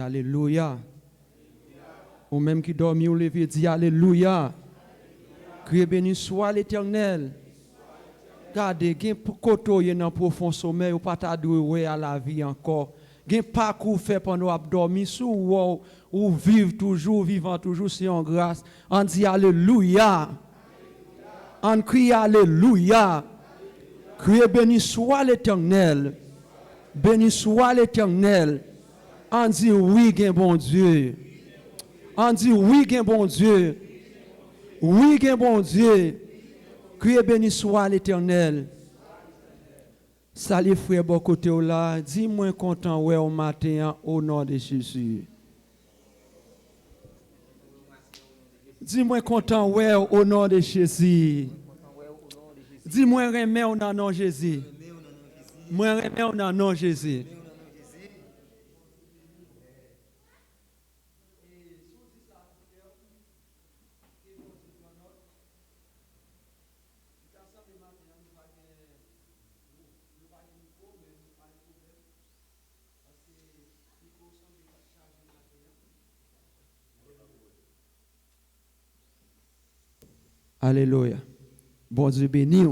Alléluia. Ou même qui dormit ou levé, dit Alléluia. Que béni soit l'Éternel. Gardez, gen koto yon dans profond sommeil ou pas ta doué à la vie encore. Gen parcours fait pendant ou dormi sous ou vivre toujours, vivant toujours c'est en grâce. On dit Alléluia. On crie Alléluia. Que béni soit l'Éternel. Béni soit l'Éternel. On dit oui, gen bon Dieu. On dit oui, gen bon Dieu. Oui, gen bon Dieu. Que béni soit l'Éternel. Salut frère, bon côté là. Dis-moi content ouais au matin au nom de Jésus. Dis-moi content ouais au nom de Jésus. Dis-moi remets au nom de Jésus. Moi remets au nom de Jésus. Alléluia. Bon Dieu béni.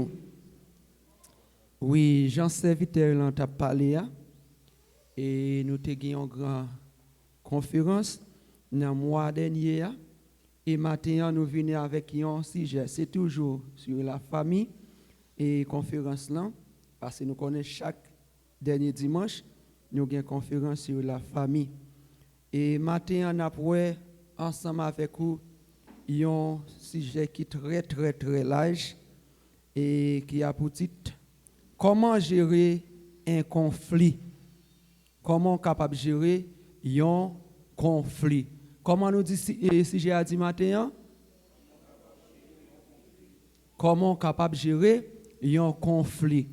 Oui, Jean serviteur là t'a parlé et nous avons eu une grande conférence dans le mois dernier et maintenant nous venons avec un sujet, c'est toujours sur la famille et conférence là parce que nous connaissons chaque dernier dimanche nous avons une conférence sur la famille et maintenant nous avons ensemble avec vous un sujet qui est très large et qui a pour titre comment gérer un conflit. Comment capable de gérer un conflit. Comment nous dit si j'ai dit matin? Comment capable de gérer un conflit.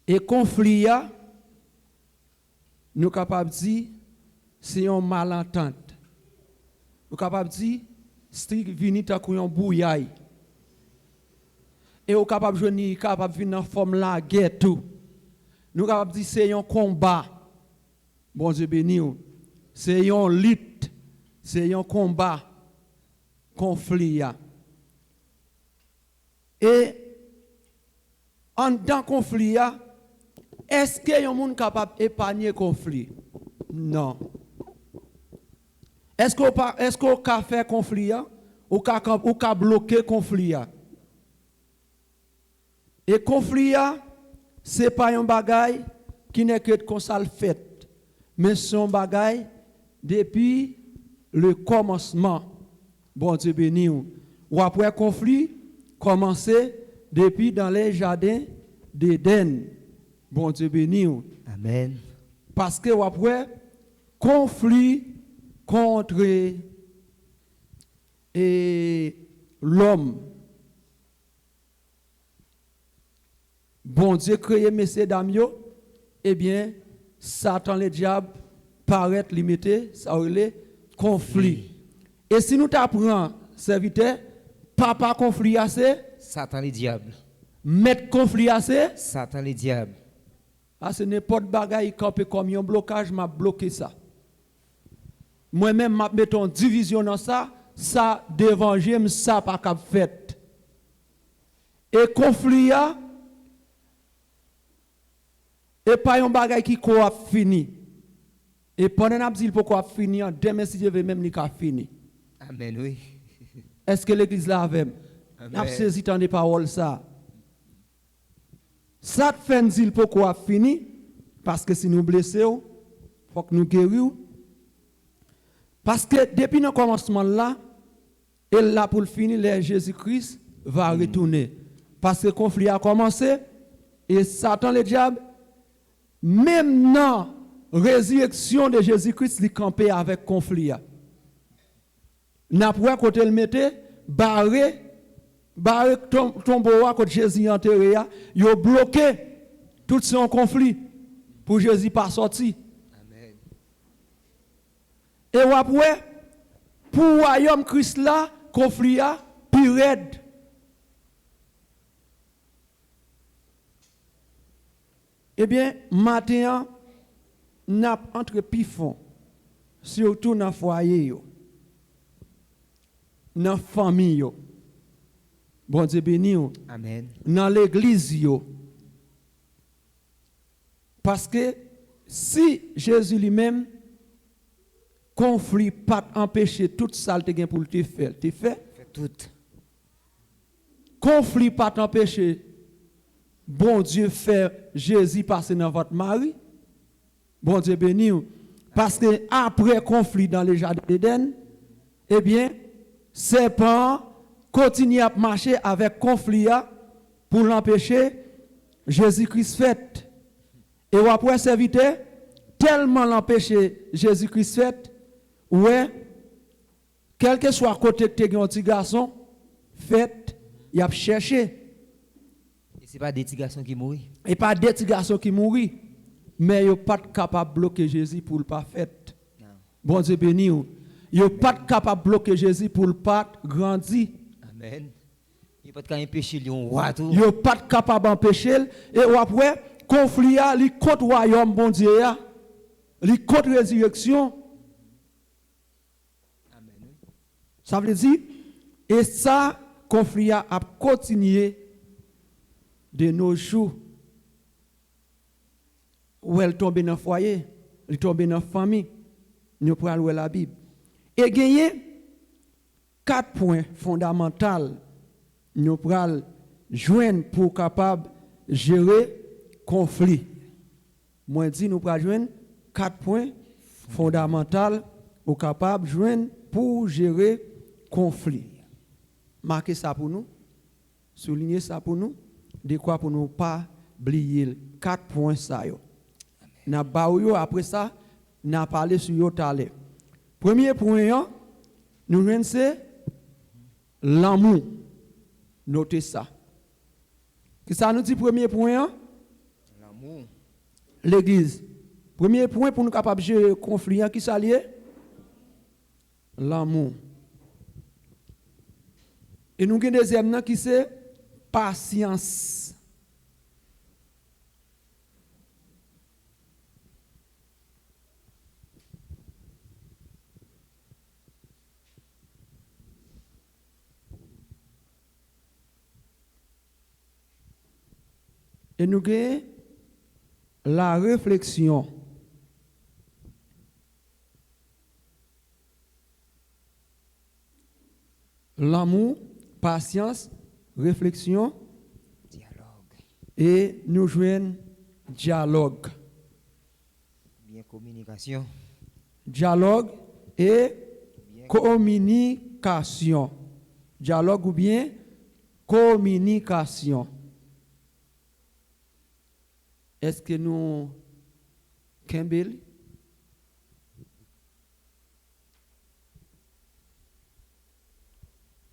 Et conflit nous capable de dire c'est une malentente. Nous capable de dire c'est vini ta un bouillaille. Et au capable de venir capable venir en forme la guerre tout. Nous capable dire c'est un combat. Bon Dieu béni. C'est un lutte, c'est un combat conflit. Et en dans conflit est-ce que un monde capable d'épargner conflit? Non. Est-ce qu'on peut faire conflit ou qu'on bloquer conflit? Et conflit, ce n'est pas un bagage qui n'est que comme ça le fait, mais c'est un bagage depuis le commencement. Bon Dieu béni. Ou après conflit, commencer depuis dans les jardins d'Éden. Bon Dieu béni. Amen. Parce que ou après conflit contre l'homme. Bon Dieu créé messieurs dames, eh bien, Satan le diable paraît limité, ça le conflit. Et si nous t'apprenons, serviteur, papa conflit assez, Satan le diable. mettre conflit assez, Satan le diable. ah, ce n'est pas de bagaille campé comme un blocage, m'a bloqué ça. Moi-même, m'a mettons division dans ça, ça d'évangile, ça pas cap fait. Et conflit et pas un bagage qui a fini. Et pendant qu'on dit pourquoi fini, demain si je veux même li ka fini. Amen, oui. Est-ce que l'église là avec? N'a saisi tant de paroles ça. Ça fait dire pourquoi fini parce que si nous blessons, faut que nous guérissions. Parce que depuis le commencement là, et là pour le finir, Jésus-Christ va retourner. Parce que le conflit a commencé et Satan le diable même dans la résurrection de Jésus-Christ, il campait avec conflit. N'a pas côté le mettait, barré tombeau à côté Jésus enterré, il a bloqué tout son conflit pour Jésus pas sortir. Amen. Et après, pour royaume Christ là, conflit a plus raide. Eh bien, matin, n'a entre pifon. surtout dans le foyer, dans la famille. Bon Dieu béni. Amen. Dans l'église. Parce que si Jésus lui-même, conflit, pas empêcher toute saleté pour te faire, tu fais. Fait tout. Conflit, pas empêcher, bon Dieu faire Jésus passer dans votre mari. Bon Dieu béni. Parce que après conflit dans le jardin d'Éden, eh bien, serpent continue à marcher avec conflit pour l'empêcher Jésus-Christ fait. Et après serviteur, tellement l'empêcher Jésus-Christ fait, ouais, quel que soit côté que tu es un petit garçon, fait, il a cherché. Et ce n'est pas des petits garçons qui mourent. Et pas des petits garçons qui mourent, mais ils ne sont pas capables de bloquer Jésus pour le pas fait. Bon Dieu béni. Ils ne sont pas capables de bloquer Jésus pour le pas grandir. Amen. Il n'y a pas de cas empêcher Lyon roi tout. Ils ne sont pas capables d'empêcher. Et après, conflit, il contre le royaume, bon Dieu, il contre la résurrection. Amen. Ça veut dire, et ça, conflit a continué de nos jours. Où elle tombe dans le foyer, elle tombe dans la famille. Nous prenons la Bible. Et gagner 4 points fondamentaux. Nous prenons joindre pour capable gérer conflit. Moi dis nous prenons joindre 4 points fondamentaux pour capable joindre pour gérer conflit. Marquez ça pour nous. Soulignez ça pour nous. De quoi pour nous pas oublier 4 points ça yo. Na ba yo après ça, n'a parlé sur yo talé. Premier point, nous venons c'est l'amour. Notez ça. Qu'est-ce que ça nous dit premier point? L'amour. L'église. Premier point pour nous capables de gérer le conflit, qui s'allie? L'amour. Et nous avons un deuxième qui c'est patience. Et nous avons la réflexion. L'amour, patience, réflexion. Dialogue. Et nous jouons dialogue. Bien communication. Dialogue et Bien communication. Dialogue ou bien communication. Est-ce que nous, Campbell,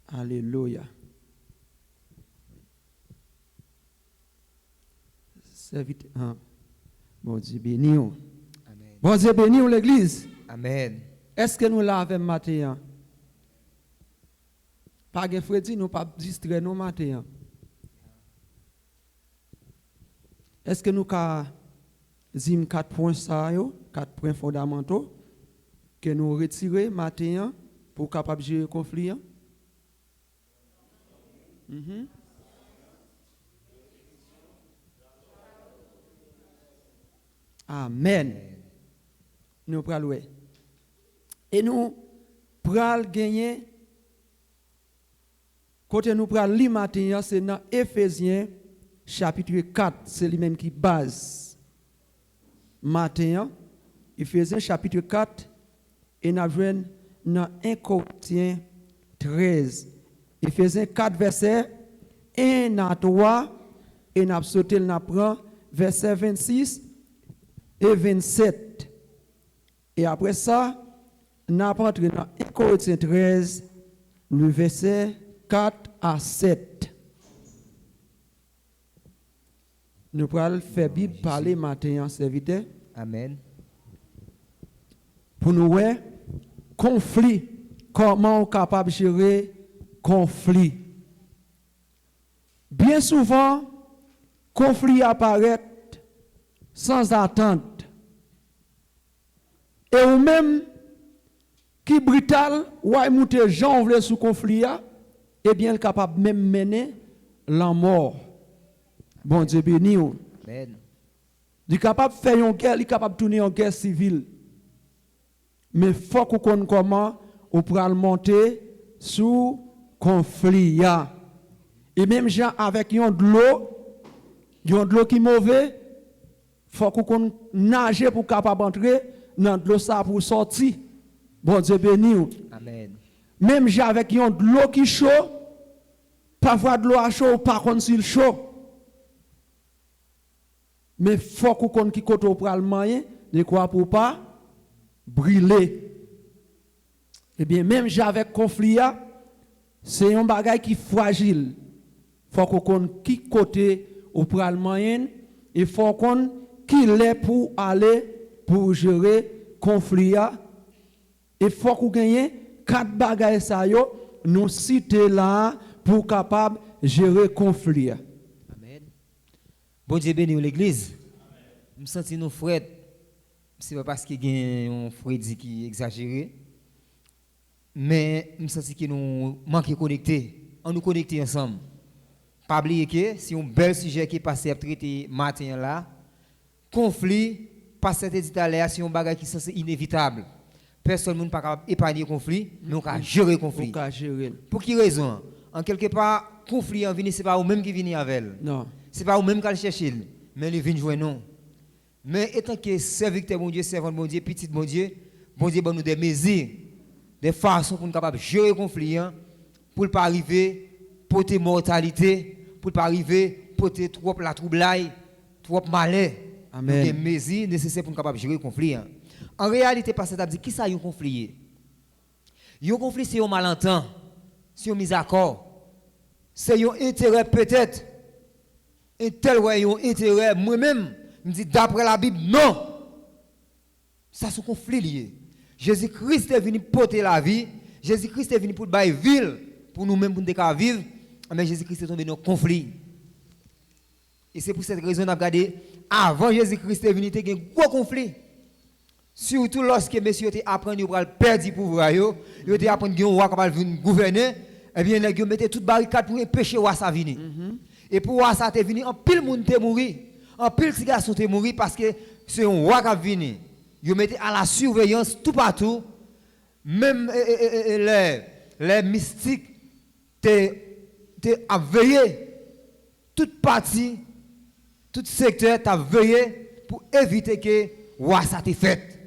alléluia. C'est vite. Bon Dieu béni. Amen. Bon Dieu béni l'église. Amen. Est-ce que nous l'avons matin? Pas de Freddy, nous pas distraire nous matin. Est-ce que nous avons 4 points ça, 4 points fondamentaux que nous retirons matin pour capable gérer le conflit? Amen. Nous prenons. Et nous prenons gagner. Côté nous prenons lire matin, c'est dans Éphésiens chapitre 4, c'est lui-même qui base. Matin, Éphésiens chapitre 4, et nous avons dans 1 Corinthiens 13. Éphésiens 4, verset 1 à 3, et nous avons sauté, nous avons verset 26 et 27. Et après ça, nous avons entré dans 1 Corinthiens 13, le verset 4 à 7. Nous pourrons faire Bible parler matin en serviteur. Amen. Pour nous voir conflit, comment on est capable de gérer conflit. Bien souvent, conflit apparaît sans attente. Et ou même qui brutal, ou a monté Jean vle sous conflit, eh bien, il est capable même mener la mort. Bon Dieu béni. Amen. Il est capable de faire une guerre, il est capable de tourner en guerre civile. Mais il faut qu'on connaisse comment on pourra monter sous conflit. Et même gens avec yon de l'eau qui est mauvais, il faut qu'on nage pour capable entrer dans de l'eau ça pour sortir. Bon Dieu béni. Amen. Même gens avec yon de l'eau qui est chaud, parfois de l'eau à chaud, par contre s'il chaud. Mais il faut qu'on qui côté pour le moyen de quoi pour pas brûler. Eh bien même avec conflit c'est un bagage qui est fragile. Il faut qu'on qui côté pour le moyen et faut qu'on qui l'est pour aller pour gérer conflit et faut qu'on gagne 4 bagages ça yo nous citer là pour capable gérer conflit. Bon Dieu béni l'église. Je me sens nous frères. Ce n'est pas parce qu'il y a un frère qui est exagéré. Mais je me sens que nous manquons de connecter. On nous connecter ensemble. Pas oublier que c'est un bel sujet qui est passé à traiter matin là. Conflit, pas cette dit à l'air, c'est un bagage qui est inévitable. Personne ne peut pas épargner le conflit, mais on peut gérer le conflit. Pour quelle raison? En quelque part, conflit en vient, ce n'est pas vous-même qui vient avec elle. Non. Ce n'est pas vous-même qui cherchez, mais il vient jouer non. Mais étant que serviteur mon Dieu, servant mon Dieu, petit mon Dieu nous des mesures, des façons pour nous capables de gérer le conflit, pour ne pas arriver porter mortalité, pour ne pas arriver porter trop la troublaille, trop malheur. Amen. Des mesures nécessaires pour nous capables de gérer le conflit. En réalité, parce que ça dit qui ça y un conflit? Un conflit c'est un malentendu, c'est un misaccord. C'est un intérêt peut-être. Un tel ouais un intérêt moi-même, me dit d'après la Bible non. Ça c'est un conflit lié. Jésus-Christ est venu porter la vie, Jésus-Christ est venu pour bailler ville pour nous-mêmes pour nous vivre, mais Jésus-Christ est tombé dans un conflit. Et c'est pour cette raison qu'on a regardé avant Jésus-Christ est venu, il y a un gros conflit. Surtout lorsque messieurs apprennent à perdre le pouvoir, ils apprennent à roi capable de gouverner, eh bien ils mettaient toute barricade pour empêcher roi ça venir. Et pour roi ça venir, en pile monde te mourir, en pile de garçons te mourir parce que c'est un roi qui venu. Ils mettaient à la surveillance tout partout, même les mystiques te veillé toute partie, tout secteur t'a veillé pour éviter que roi ça te fait.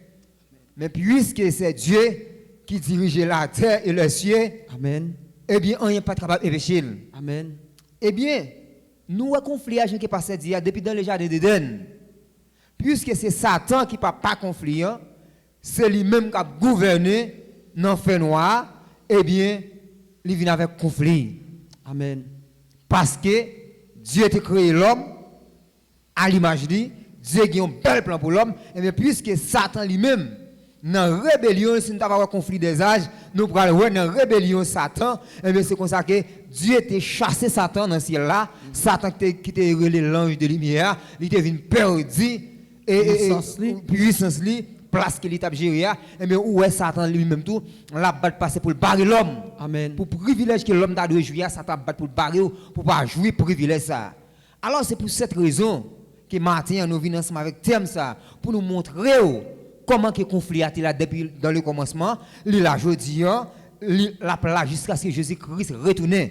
Mais puisque c'est Dieu qui dirige la terre et le ciel, Amen. Eh bien, on n'est pas capable d'empêcher. Amen. Eh bien, nous avons un conflit qui est passé depuis dans le jardin d'Éden. Puisque c'est Satan qui n'a pas conflit, c'est lui-même qui a gouverné dans le feu noir, eh bien, il vient avec conflit. Amen. Parce que Dieu a créé l'homme à l'image de lui, Dieu a un bel plan pour l'homme, et bien puisque Satan lui-même, dans la rébellion, si nous avons un conflit des âges, nous prenons dans la rébellion Satan, et bien c'est comme ça que Dieu a chassé Satan dans ce ciel-là, Satan qui était l'ange de lumière, il est venu perdre et puissance, place qu'il est géré, et bien où est Satan lui-même tout, la batte passer pour barrer l'homme. Amen. Pour privilège que l'homme doit jouir, Satan bat pour barrer, pour pas jouir privilège ça. Alors c'est pour cette raison que Martin nous vient ensemble avec thème ça, pour nous montrer comment que conflit a-t-il là depuis dans le commencement, il a jeudi, la place jusqu'à ce que Jésus-Christ retourne.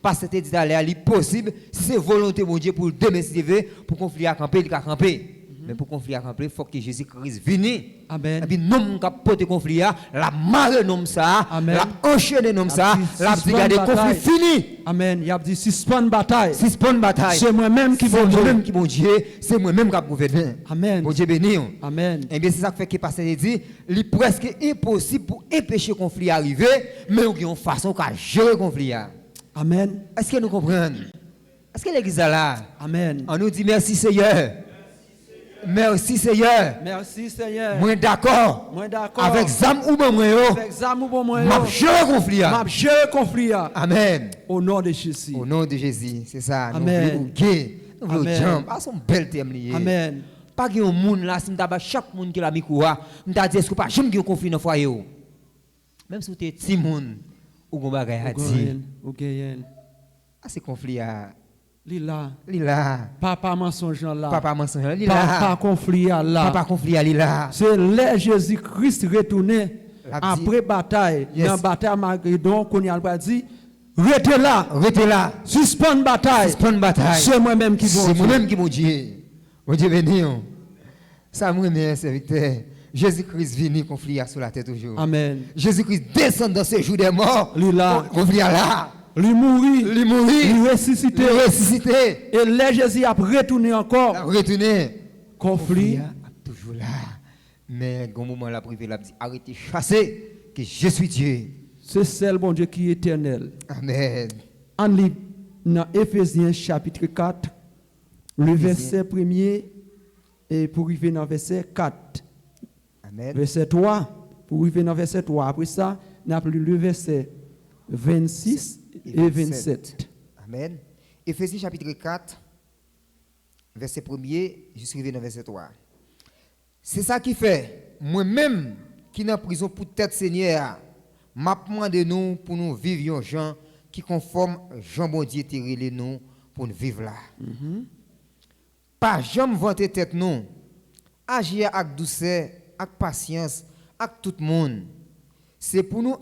Parce que c'était dit à l'air, il est possible, si c'est volonté de Dieu pour le démestiver, pour conflit à camper, il a campé. Mais pour conflit à camper, il faut que Jésus-Christ vienne. Amen. Et puis, non, qui a porté conflit, la marée nomme ça, la enchaîné nomme ça, la brigade conflit fini. Amen. Il a dit suspend bataille. Suspend bataille. C'est moi-même qui bon Dieu. C'est moi-même qui a gouverné. Amen. Bon Dieu béni. Amen. Et bien, c'est ça qui fait que pasteur dit, il est presque impossible pour empêcher le conflit arriver, mais il y a une façon de gérer le conflit. Amen. Est-ce que nous comprenons? Est-ce que l'église est là? Amen. On nous dit merci Seigneur. Merci Seigneur. Merci Seigneur. Moi d'accord. Moi d'accord. Avec zam ou bon moyen. Avec zam ou bon moyen. M'a gérer conflit. M'a gérer conflit. Amen. Au nom de Jésus. Au nom de Jésus, c'est ça. Amen. Nous voulons jambes. Ah, son bel thème lié. Amen. Pas qu'il y ait un monde là, si nous avons chaque monde qui a mis quoi, nous avons dit est-ce que pas jamais un conflit dans le foyer. Même si tu es petit monde, ou gon bagay a dit. Ou gayen. Ah, c'est conflit à Lila. Lila. Papa mensonge là. Papa mensonge là. Lila. Papa conflit là. Papa conflit à Lila. C'est là Jésus-Christ retourné après bataille. Yes. Dans bataille Magédon, qu'on y a dit, restez là. Restez là. Suspend bataille. Suspend bataille. C'est moi-même qui C'est moi-même qui mon Dieu. Mon Dieu béni. Ça me remet, serviteur. Jésus-Christ vient conflit sur la tête toujours. Amen. Jésus-Christ descend dans ce jour des morts. Lui là. Conflit là. Lui mourit. Lui mourit. Lui ressuscité. Lui ressuscité. Et là Jésus a retourné encore. Retourné. Conflit. Toujours là. Mais au moment là, privé l'a dit arrêtez chasser que je suis Dieu. C'est celle bon Dieu qui est éternel. Amen. En lit dans Éphésiens chapitre 4, le verset 1er et pour arriver dans verset 4. Amen. Verset 3, pour arriver dans verset 3. Après ça, on a pris le verset 26 et 27. Amen. Éphésiens chapitre 4, verset 1er jusqu'à verset 3. C'est ça qui fait, moi-même qui dans prison pour tête Seigneur, m'a demandé nous pour nous vivre un gens qui conforme Jean bon Dieu tiré nous pour nous vivre là. Pas jamais vanter tête nous. Agir avec douceur, avec patience, avec tout le monde. C'est pour nous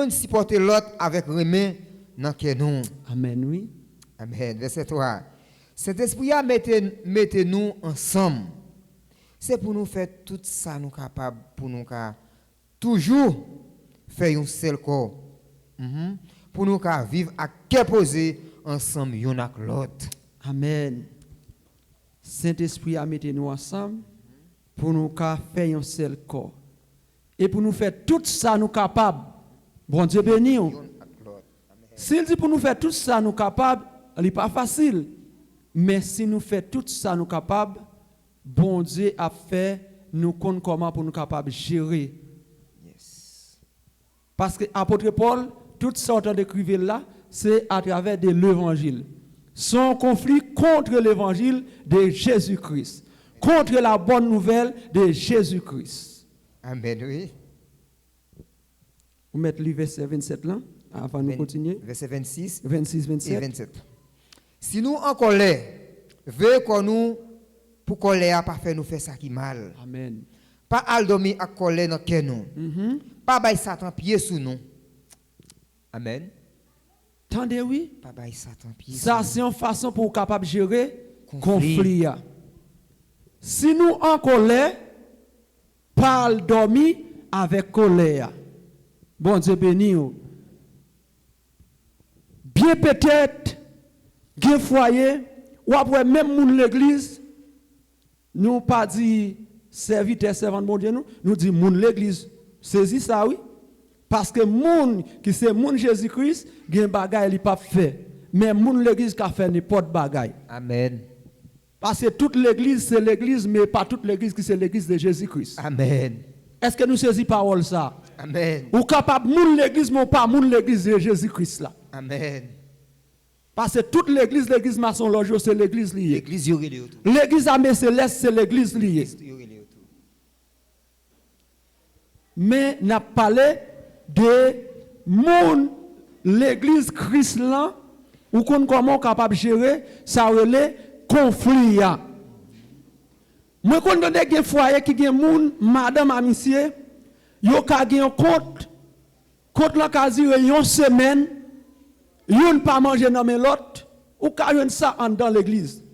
supporter l'autre avec remède dans que nous. Amen, oui. Amen. Verset 3. Saint-Esprit a mettez-nous ensemble. C'est pour nous faire tout ça nous capables pour nous toujours faire un seul corps. Pour nous vivre à cœur posé ensemble l'un avec l'autre. Amen. Saint-Esprit a mis nous ensemble pour nous faire un seul corps. Et pour nous faire tout ça nous capables. Bon Dieu béni. S'il dit pour nous faire tout ça nous capables, ce n'est pas facile. Mais si nous faisons tout ça nous capables, bon Dieu a fait nous connaître comment pour nous capables de gérer. Yes. Parce que l'apôtre Paul, tout sorte d'écrire là, c'est à travers de l'évangile. Son conflit contre l'évangile de Jésus-Christ, contre la bonne nouvelle de Jésus-Christ. Amen, oui. Vous mettez le verset 27 là, avant de continuer. Verset 26 26, 27. et 27. Si nous en colère, veillez qu'on nous, pour colère, pas faire nous faire ça qui mal. Amen. Pas al dormir à colère dans que nous. Pas bailler Satan pied sous nous. Amen. Tendez oui. Pas bailler Satan pied. Ça c'est une façon pour capable gérer Conflit. conflit. Si nous en colère, pas dormir avec colère. Bon Dieu béni. Bien peut-être, bien foyer, ou après même moun l'église, nous pas dit serviteur, servant de bon Dieu, nous dit moun l'église. Saisis ça, oui. Parce que moun qui c'est moun Jésus-Christ, gen bagay li pas fait. Mais moun l'église qui a fait n'importe bagay. Amen. Parce que toute l'église c'est l'église, mais pas toute l'église qui c'est l'église de Jésus-Christ. Amen. Est-ce que nous saisissons parole ça? Amen. Ou capable moun l'église, mais pas moun l'église de Jésus-Christ là. Amen. Parce que toute l'église maçon loge, c'est l'église liée. L'église y aurait les autour. L'église armée céleste, c'est l'église liée. Mais n'a parlé de moun l'église Christ là, ou comment capable de gérer ça relais conflit. Moi quand on a foyer qui gen moun madame a monsieur, yo ka gen compte la ka dire une semaine, yon pas manger dans l'autre, ou ka yon ça en dans l'église.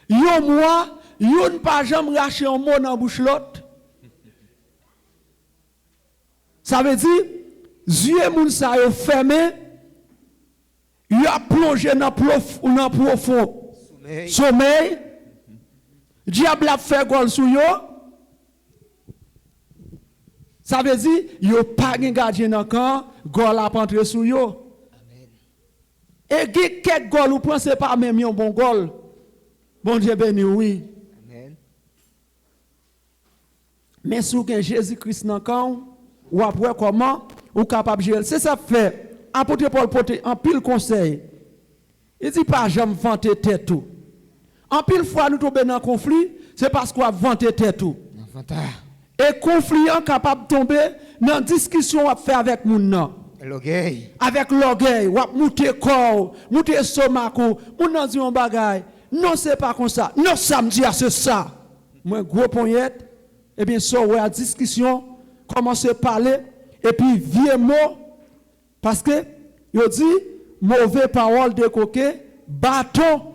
Yon mois, yon pas jamais racher un mot dans bouche l'autre. Ça veut dire, yeux moun sa yo fermé, yo a plongé dans profond sommeil. Diable a fait gol sou yo. Ça veut dire, yo pas gen gardien dans camp, gol a rentré sou yo. Et quelques gol ou prend c'est pas même un bon gol. Bon Dieu béni oui. Amen. Mais sous gen Jésus-Christ dans camp, ou après comment ou capable gérer. C'est ça fait. Apôtre Paul porte en pile conseil. Il dit pas jamais vanter tête tout. En pile fois nous tomber dans conflit, c'est parce qu'on a vanté tête tout. Et conflit est capable de tomber dans discussion on fait avec moun nan. L'orgueil. Avec l'orgueil, ou monter corps, monter stomac, ou nan di on bagay. Non, c'est pas comme ça. Non, ça me dit c'est ça. Moi gros poignette, et bien ça ouais la discussion, commencer à parler et puis vieux mot parce que yo dit mauvais parole de coquet, bâton.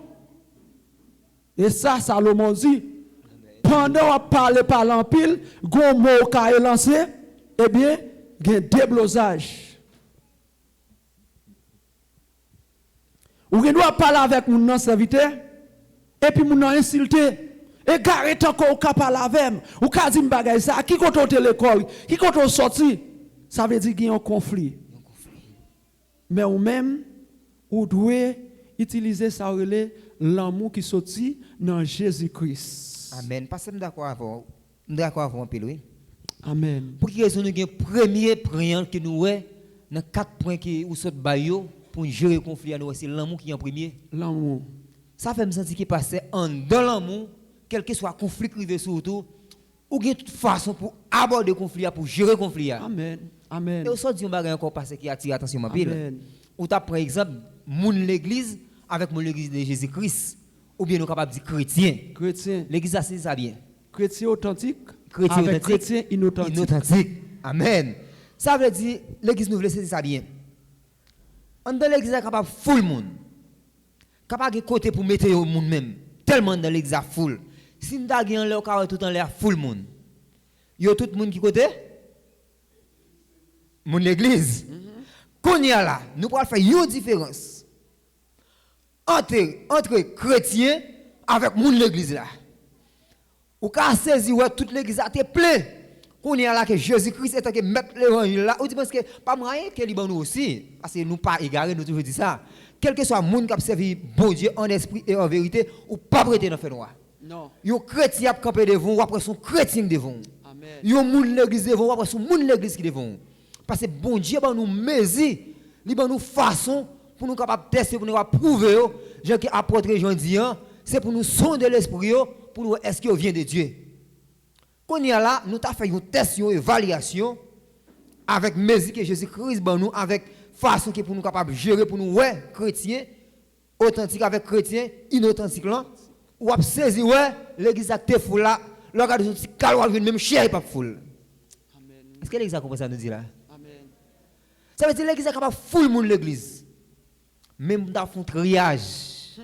Et ça Salomon dit pendant on parle par l'empile, gon mot ka lancé, eh bien, gen déblosage. Ou gen doit parler avec mon nan serviteur et puis mon nan insulté et garé tant qu'on ka parler avec ou ka di m'bagay ça qui kote l'école qui kote sorti ça veut dire qu'il y a un conflit. Mais ou même ou doit utiliser ça relé l'amour qui sorti dans Jésus-Christ. Amen. Parce que je suis d'accord avec vous, oui. Amen. Pour qu'il y ait un premier priant que nous avons dans 4 points qui ou saute bayo pour gérer le conflit, c'est l'amour qui est en premier. L'amour. Ça fait me sentir qu'il passe en dans l'amour, quel que soit le conflit privé surtout, ou il y a toute façon pour aborder le conflit, pour gérer le conflit. Amen. Amen. Et au sort d'un bagage encore passé qui attire l'attention ma pile. Amen. Ou t'as par exemple l'église avec l'église de Jésus-Christ, ou bien nous capable de dire chrétien. Chrétien. L'église c'est ça bien. Chrétien authentique. Chrétien avec authentique. chrétien inauthentique. Inauthentique. Amen. Ça veut dire l'église nous veut c'est ça bien. En dans l'église capable full monde. Capable de côté pour mettre au monde même. Tellement dans l'église full. Si nous avons là au tout en l'air full monde. Yo tout monde qui côté mon église. Qu'on y a là, nous pouvons faire une différence entre chrétiens avec mon l'église là. Ou ka saisi ouais toute l'église a été plein. Qu'on y a là que Jésus-Christ est que mettre l'évangile là. Ou dit parce que pas moyen que liban nous aussi parce que nous pas égarés nous toujours dit ça. Quel que soit monde qui a servi bon Dieu en esprit et en vérité ou pas prêter dans fait noir. Non. Yo chrétien a campé devant ou après son chrétien devant. Amen. Yo moun l'église devant ou après son moun l'église qui devant. Parce que bon Dieu va nous mesure, il va nous façon pour nous capables tester pour nous prouver Jean qui apôtre Jean dit c'est pour nous sonder l'esprit pour nous est-ce qu'il vient de Dieu. Quand on y a là, nous avons fait une test, une évaluation avec mesure que Jésus-Christ ben nous avec façon qui pour nous capables gérer pour nous ouais chrétien authentique avec chrétien inauthentique là ou a saisi ouais l'église acte fou là regardez un petit calwa même cher pas foule. Amen. Est-ce que l'église a compris ça nous dit là? Amen. Ça veut dire l'église est capable de fouler monde l'église. Même dans un triage.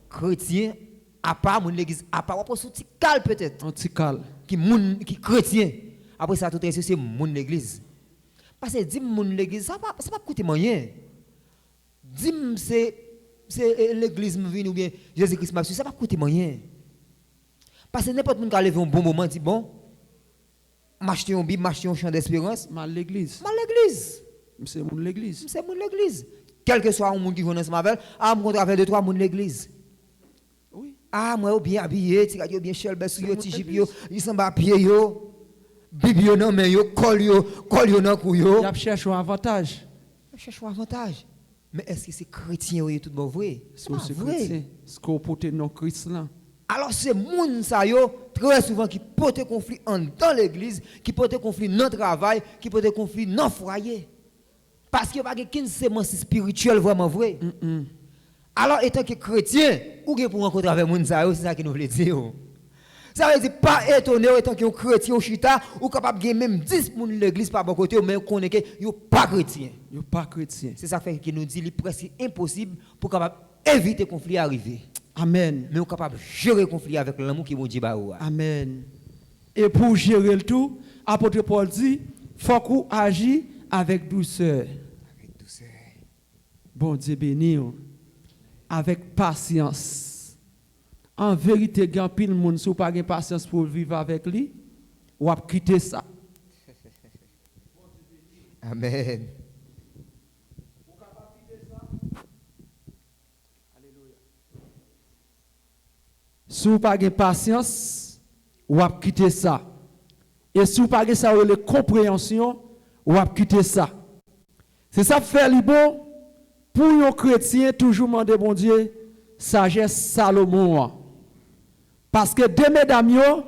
Chrétien, à part mon l'église, à part, après un petit cal peut-être. Un petit cal. Qui chrétien. Après ça, tout est c'est mon l'église. Parce que dis mon l'église, ça va pas coûter moyen. Dis c'est l'église me vient ou bien Jésus-Christ m'a ça va pas coûter moyen. Parce que n'importe qui a levé un bon moment, dit bon, m'acheter un Bible, m'acheter un chant d'espérance. Mal l'église. Mal l'église. C'est mon l'église. C'est mon l'église. Quel que soit un monde qui vient dans ce mavel, ah, moi, je avec 2-3 monde l'église. Oui. Ah, moi, bien habillé, tu as bien chelbe sur yo, ti jip yo, ils sont bas pied yo, bibio nan men yo, kol yo nan kou yo. Il a cherché un avantage. Il cherche un avantage. Mais est-ce que c'est chrétien ou tout bon vrai? C'est chrétien. Ce qu'on porte non Christ là. Alors c'est moun sa yo très souvent qui porte conflit dans l'église, qui porte conflit dans le travail, qui porte conflit dans le foyer. Parce qu'il n'y a pas qu'une sémence spirituelle vraiment vrai. Alors étant que chrétien, ou que pour rencontrer avec moun sa yo, c'est ça que nous voulons dire. Ça veut dire pas étonné étant que chrétien ou chita ou capable de même 10 moun l'église par bon côté mais qu'on est que yo pas chrétien. Yo pas chrétien. C'est ça fait que nous dit il est presque impossible pour capable éviter conflit arriver. Amen. Mais on est capable de gérer le conflit avec l'amour qui est bon. Amen. Et pour gérer le tout, apôtre Paul dit, faut qu'on agisse avec douceur. Avec douceur. Bon Dieu béni. Avec patience. En vérité, quand pile monde si pas de patience pour vivre avec lui, ou à quitter ça. Amen. Si vous n'avez pas de patience, vous avez quitter ça. Et si vous n'avez pas de compréhension, vous avez quitter ça. C'est ça qui fait le bon pour un chrétien toujours demander bon Dieu sagesse Salomon. Parce que deux mesdames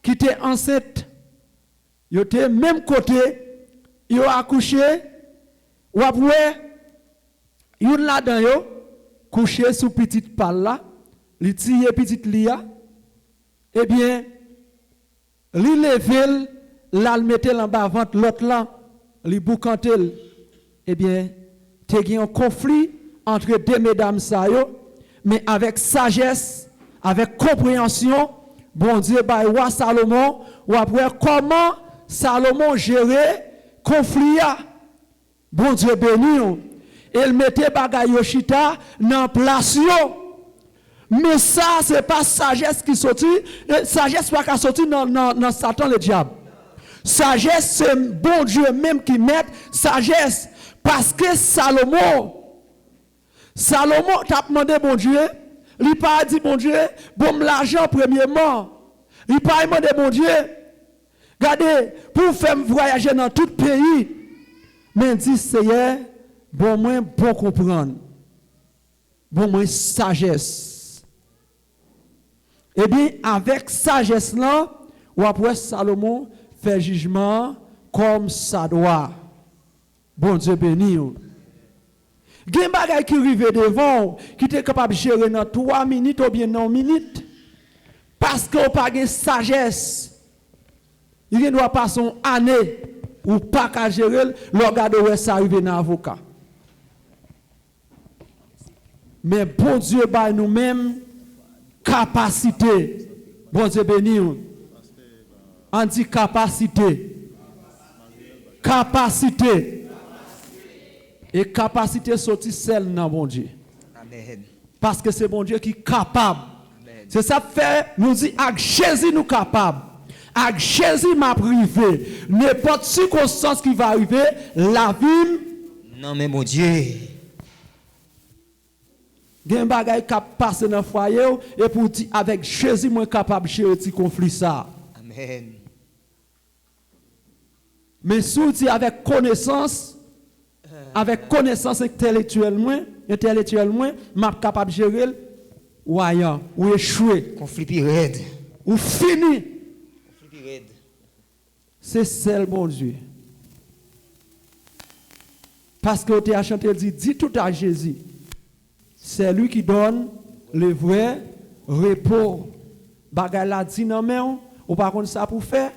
qui étaient enceintes, Yo étaient même côté, yo accouché, ou après, yon là-dedans yo, couché sous petite palle là, li tire petite lia, eh bien, li level, là le mettait en bas ventre, l'autre là, li boucantel, eh bien, te gen un conflit entre deux mesdames sa yo, mais avec sagesse, avec compréhension, bon Dieu, bah, roi Salomon, ou après, comment Salomon gérait conflit ya, bon Dieu béni yo. Il mettait bagay yoshita dans place yo. Mais ça, c'est pas sagesse qui sortit. Sagesse pas qu'à sortir dans Satan le diable. Sagesse, c'est bon Dieu même qui met sagesse. Parce que Salomon t'a demandé bon Dieu, il pas dit bon Dieu, bon l'argent premièrement. Il pas demandé bon Dieu, regardez, pour faire voyager dans tout pays. Mais dit Seigneur, bon moins bon comprendre. Bon moins sagesse. Eh bien, avec sagesse là, ou après Salomon fait jugement comme ça doit. Bon Dieu béni. Gen bagay qui rive devant, qui était capable de gérer dans 3 minutes ou bien 9 minutes. Parce qu'on pas de sagesse. Il doit passer une année ou pas qu'à gérer, le regarde où ça arrive dans l'avocat. Mais bon Dieu, bah nous-mêmes, capacité. Bon Dieu béni. On dit capacité. Capacité. Et capacité sorti celle dans bon Dieu. Amen. Parce que c'est bon Dieu qui est capable. C'est ça fait, nous dit, avec Jésus nous capable. Avec Jésus m'a privé. N'importe circonstance qui va arriver, la vie. Non mais mon Dieu. Gen bagay qui passe dans le foyer et pour dire avec Jésus moi capable de gérer ce conflit ça. Amen. Mais surtout avec connaissance intellectuellement, m'a capable de gérer ou ailleurs, ou échouer, Conflit pirate. ou fini. Conflit pirate. C'est celle bon Dieu. Parce que tu as chanté dit tout à Jésus. C'est lui qui donne le vrai repos. Bagay la dit nan men, ou par contre ça pour faire.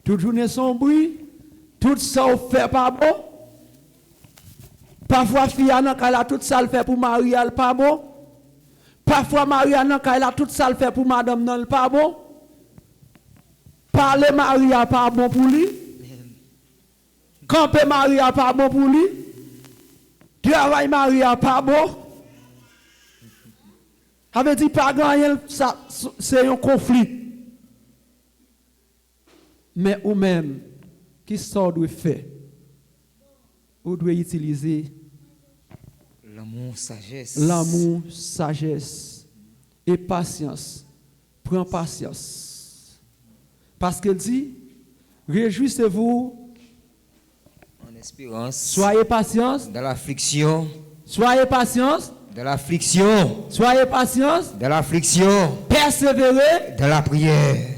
Toute journée son bruit, tout ça ou fait pas bon. Parfois fille nan kala tout ça le fait pour Marie elle pas bon. Parfois Marie nan kala tout ça le fait pour madame nan pas bon. Parler Marie pas bon pour lui. Camper Marie pas bon pour lui. Travail Marie pas bon. Avait dit pas grand ça c'est un conflit. Mais ou même qui ça doit faire? Ou doit utiliser L'amour, sagesse. l'amour, sagesse et patience. Prends patience. Parce qu'il dit, réjouissez-vous, En espérance. soyez patience, De l'affliction. soyez patience, De l'affliction. soyez patience, De l'affliction. persévérez. De la prière.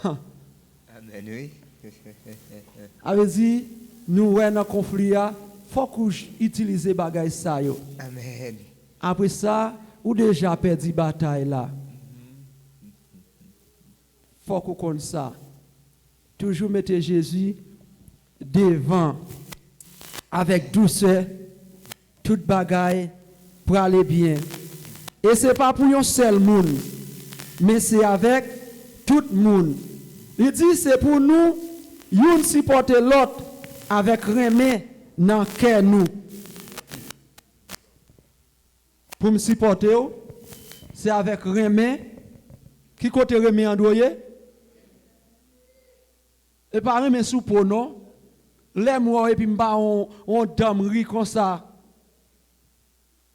Amen, oui. Avait dit, nous ouais dans conflit faut qu'on utilise bagay ça yo. Amen. Après ça, ou déjà perdu bataille là. Faut qu'on connaisse ça. Toujours mettez Jésus devant avec douceur toute bagaille pour aller bien. Et c'est pas pour un seul monde, mais c'est avec tout le monde. Il dit c'est pour nous, yon supporter l'autre avec remè dans cœur nous. Pour me supporter, c'est avec remè. Qui côté remè endoyé? Et pas remè sous peau non. Les moi et puis m'ba on damerie comme ça.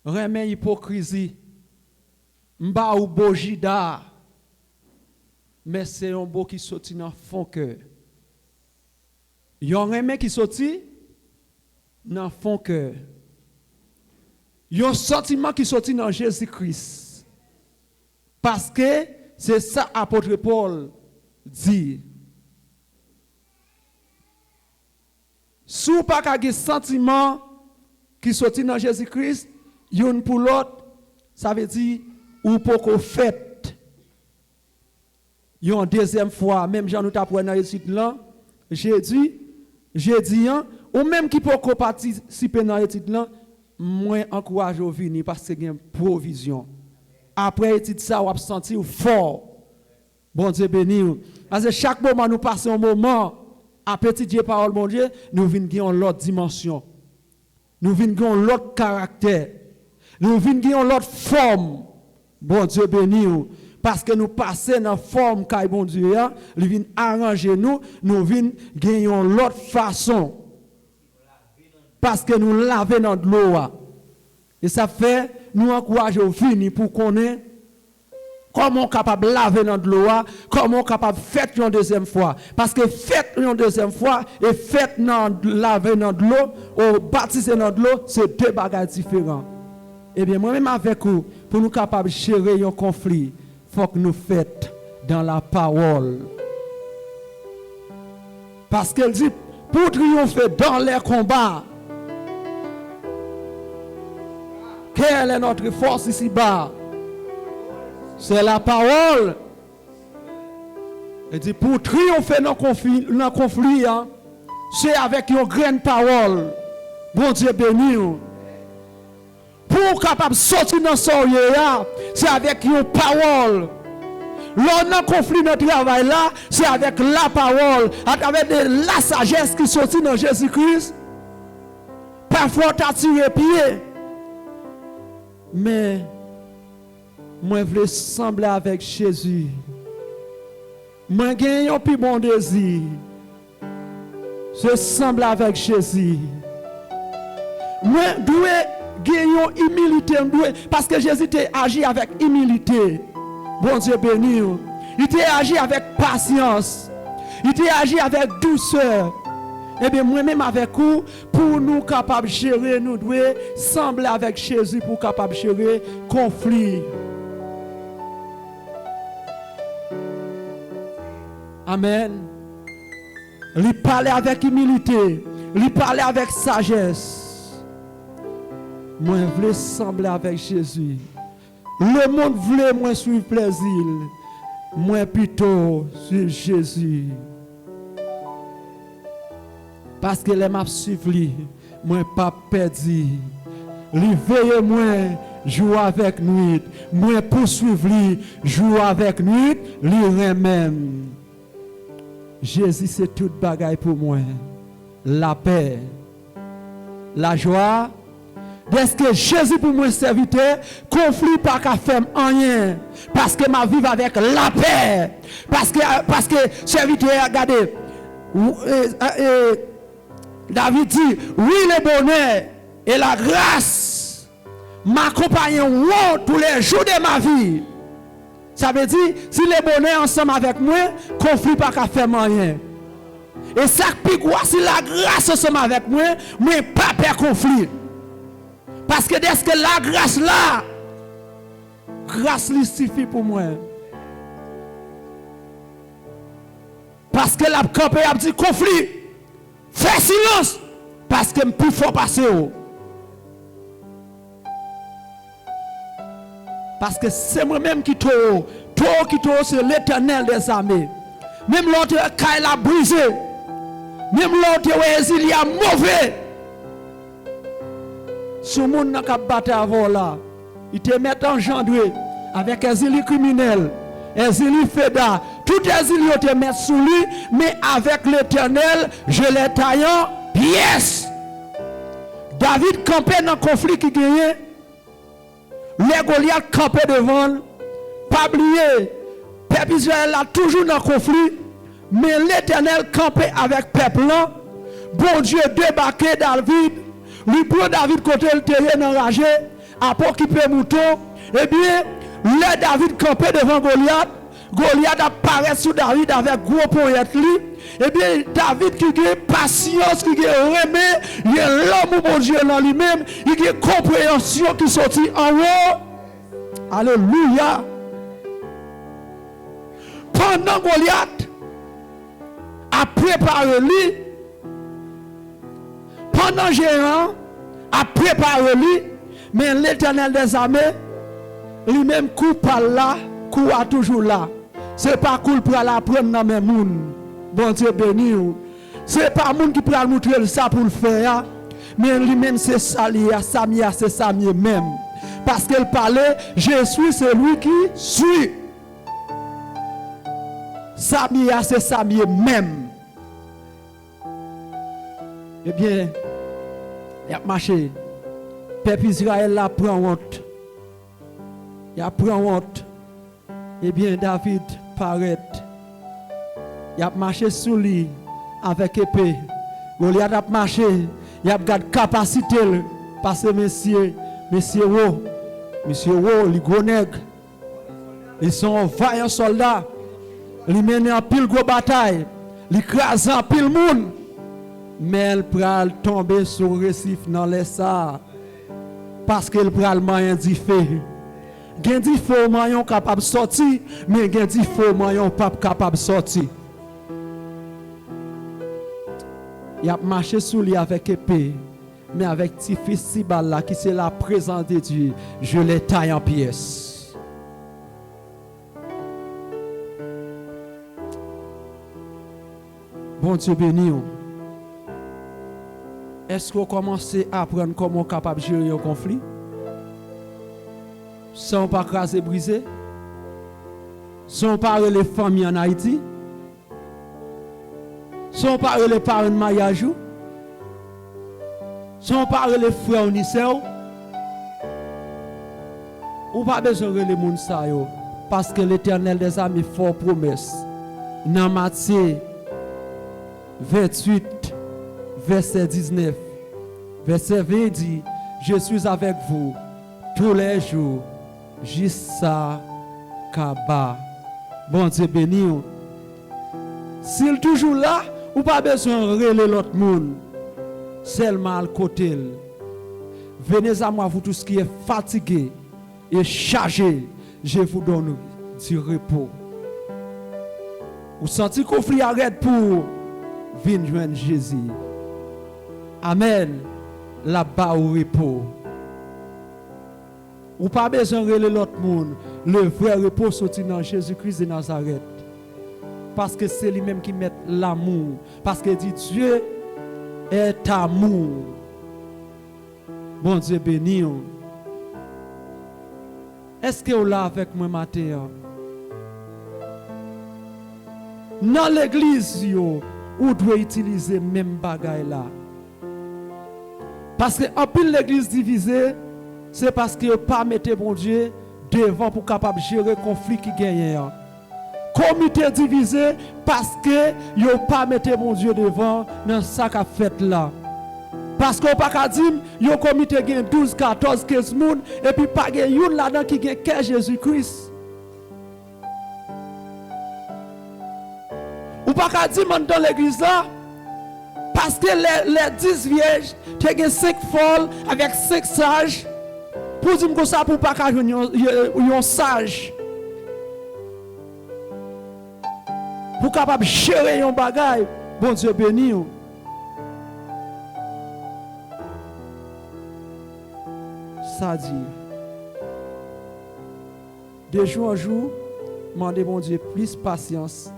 Remè hypocrisie. M'ba ou bojida. Mais c'est un beau qui sorti dans fond cœur. Yon remè qui sorti dans fond cœur. Yon sentiment qui sorti dans Jésus-Christ. Parce que c'est ça apôtre Paul dit, sous pas qu'un sentiment qui sorti dans Jésus-Christ, yon pour l'autre, ça veut dire ou pour qu'on fait. Yon deuxième fois, même Jean nous t'apprend dans l'étude là, j'ai dit, ou même qui peut participer dans l'étude là, moi encourage au venir parce que y a une provision. Après l'étude ça, on va se sentir fort. Bon Dieu béni. Parce que chaque moment nous passons un moment à petit Dieu parole bon Dieu, nous venons gagner l'autre dimension. Nous venons gagner l'autre caractère. Nous venons gagner l'autre forme. Bon Dieu béni. Parce que nous passons dans la forme qu'a bon Dieu, nous venons arranger nous venons gagner l'autre façon. Parce que nous lavons dans de l'eau. Et ça fait, nous encourageons venir pour connaître comment on est capable de laver dans de l'eau, comment on est capable de faire une deuxième fois. Parce que faire une deuxième fois et faire laver dans de l'eau ou baptiser dans de l'eau, c'est deux bagages différents. Eh bien, moi-même avec vous, pour nous capables de gérer un conflit, il faut que nous fassions dans la parole. Parce qu'elle dit, pour triompher dans les combats, quelle est notre force ici-bas? C'est la parole. Elle dit pour triompher dans le conflit, c'est avec une grande parole. Bon Dieu béni. Pour capable sortir dans ce c'est avec une parole. L'on a conflit dans le travail là, c'est avec la parole, à travers de la sagesse qui sortit dans Jésus-Christ. Parfois tu as tiré pied. Mais moi je veux sembler avec Jésus. Moi j'ai un plus bon désir. Je semble avec Jésus. Moi dois gagner humilité parce que Jésus a agi avec humilité. Bon Dieu béni. Il a agi avec patience. Il a agi avec douceur. Eh bien, moi-même avec vous, pour nous capables de gérer, nous devons sembler avec Jésus pour capable de gérer conflit. Amen. Lui parler avec humilité, lui parler avec sagesse. Moi, je veux sembler avec Jésus. Le monde voulait moi suivre plaisir. Moi plutôt suivre Jésus. Parce que les m'a suivi, moi pas perdu. Lui veille moi, joue avec nuit. Moi poursuivre lui, joue avec nuit, lui même. Jésus c'est toute bagaille pour moi. La paix, la joie. Est-ce que Jésus pour moi serviteur, conflit pas qu'à faire rien. Parce que ma vie avec la paix. Parce que serviteur, regardez. David dit, oui le bonheur et la grâce m'accompagnent tous les jours de ma vie. Ça veut dire, si le bonheur ensemble avec moi, conflit pas qu'à faire rien. Et ça puis quoi, si la grâce ensemble avec moi, moi pas peur conflit. Parce que dès que la grâce là, grâce lui suffit pour moi. Parce que la campé a dit conflit. Fais silence parce que je plus fort passer. Parce que c'est moi-même qui t'ai. Toi qui t'ai, c'est l'Éternel des armées. Même l'autre il a brisé. Même l'autre il a mauvais. Ce monde n'a qu'à battre avant là. Il te met engendré avec un zéli criminel. Un zéli féda. Tout les îles te mettent sous lui, mais avec l'Éternel, je les taille en pièces. David campait dans le conflit qui gagnait. Les Goliath campaient devant. Pas oublier, peuple Israël a toujours dans le conflit, mais l'Éternel campait avec le peuple là. Bon Dieu débarquait David, lui prend David côté le terrain enragé, après qu'il peut mouton. Eh bien, le David campait devant Goliath. Goliath apparaît sous David avec gros poète lui. Eh bien, David qui a patience, qui a remet, il a l'homme bon Dieu dans lui-même, il a compréhension qui sortit en haut. Alléluia. Pendant Goliath, a préparé lui. Pendant Géant a préparé lui, mais l'Éternel des armées, lui-même coupe là, coupe toujours là. C'est pas cool pour la prendre dans mes moun. Bon Dieu béni. C'est pas moun qui peut nous montrer ça pour le faire, mais lui-même c'est ça Samia c'est Samia même. Parce qu'elle parlait, je suis celui qui suis. Samia c'est Samia même. Eh bien, il a marché. Peuple Israël là prend honte. Il a pris honte. Eh bien, David paraît. Il a marché sous lui avec épée. Goliath a marché. Il a gardé capacité. Parce que monsieur, les gros nègres, ils sont vaillants soldats. Ils mènent en pile gros bataille. Ils crasent en pile monde. Mais elle pral tomber sur le récif dans les ça. Parce qu'elle pral moyen d'y faire. Gen di faux moyen capable de sortir, mais gen di faux moyen pas capable de sortir. Il a marché sous lui avec épée, mais avec petit fils Sibal là qui c'est la présence de Dieu, je les taille en pièces. Bon Dieu béni. Est-ce qu'on commence à apprendre comment on est capable de gérer un conflit? Sans pas craser briser, sans parler les familles en Haïti, sans parler les parents de mariage, sans parler les frères unicef, ou pas besoin de les moun sa yo, parce que l'Éternel des armées fort promesse. Dans Matthieu 28, verset 19, verset 20 dit, je suis avec vous tous les jours. Jusqu'à Kaba. Bon Dieu béni. S'il toujours là, ou pas besoin de relayer l'autre monde. Seulement à côté. Venez à moi, vous tous qui êtes fatigués et chargés, je vous donne du repos. Vous sentez que le conflit arrête pour venir joindre Jésus. Amen. Là-bas au repos. Ou pas besoin de l'autre monde. Le vrai repos sorti dans Jésus-Christ de Nazareth. Parce que c'est lui-même qui met l'amour. Parce que dit Dieu est amour. Bon Dieu béni. Est-ce que vous là avec moi matin? Dans l'église, vous devez utiliser même bagaille là. Parce que en plus l'église divisée, c'est parce que vous pas mettez bon Dieu devant pour capable gérer le conflit qui gagne. Comité divisé parce que vous pas mettez bon Dieu devant dans ça qu'a fait là. Parce que pas qu'à dire yo comité gagne 12, 14, 15 moun et puis pas gagne une là-dedans qui gagne que Jésus-Christ. Ou pas qu'à dire dans l'église là parce que les 10 vierges tu gagne 5 folles avec 5 sages. Pour dire que ça pour pas qu'à un sage. Pour capable gérer un bagage. Bon Dieu béni. Ça dit. De jour en jour, demandez bon Dieu plus patience,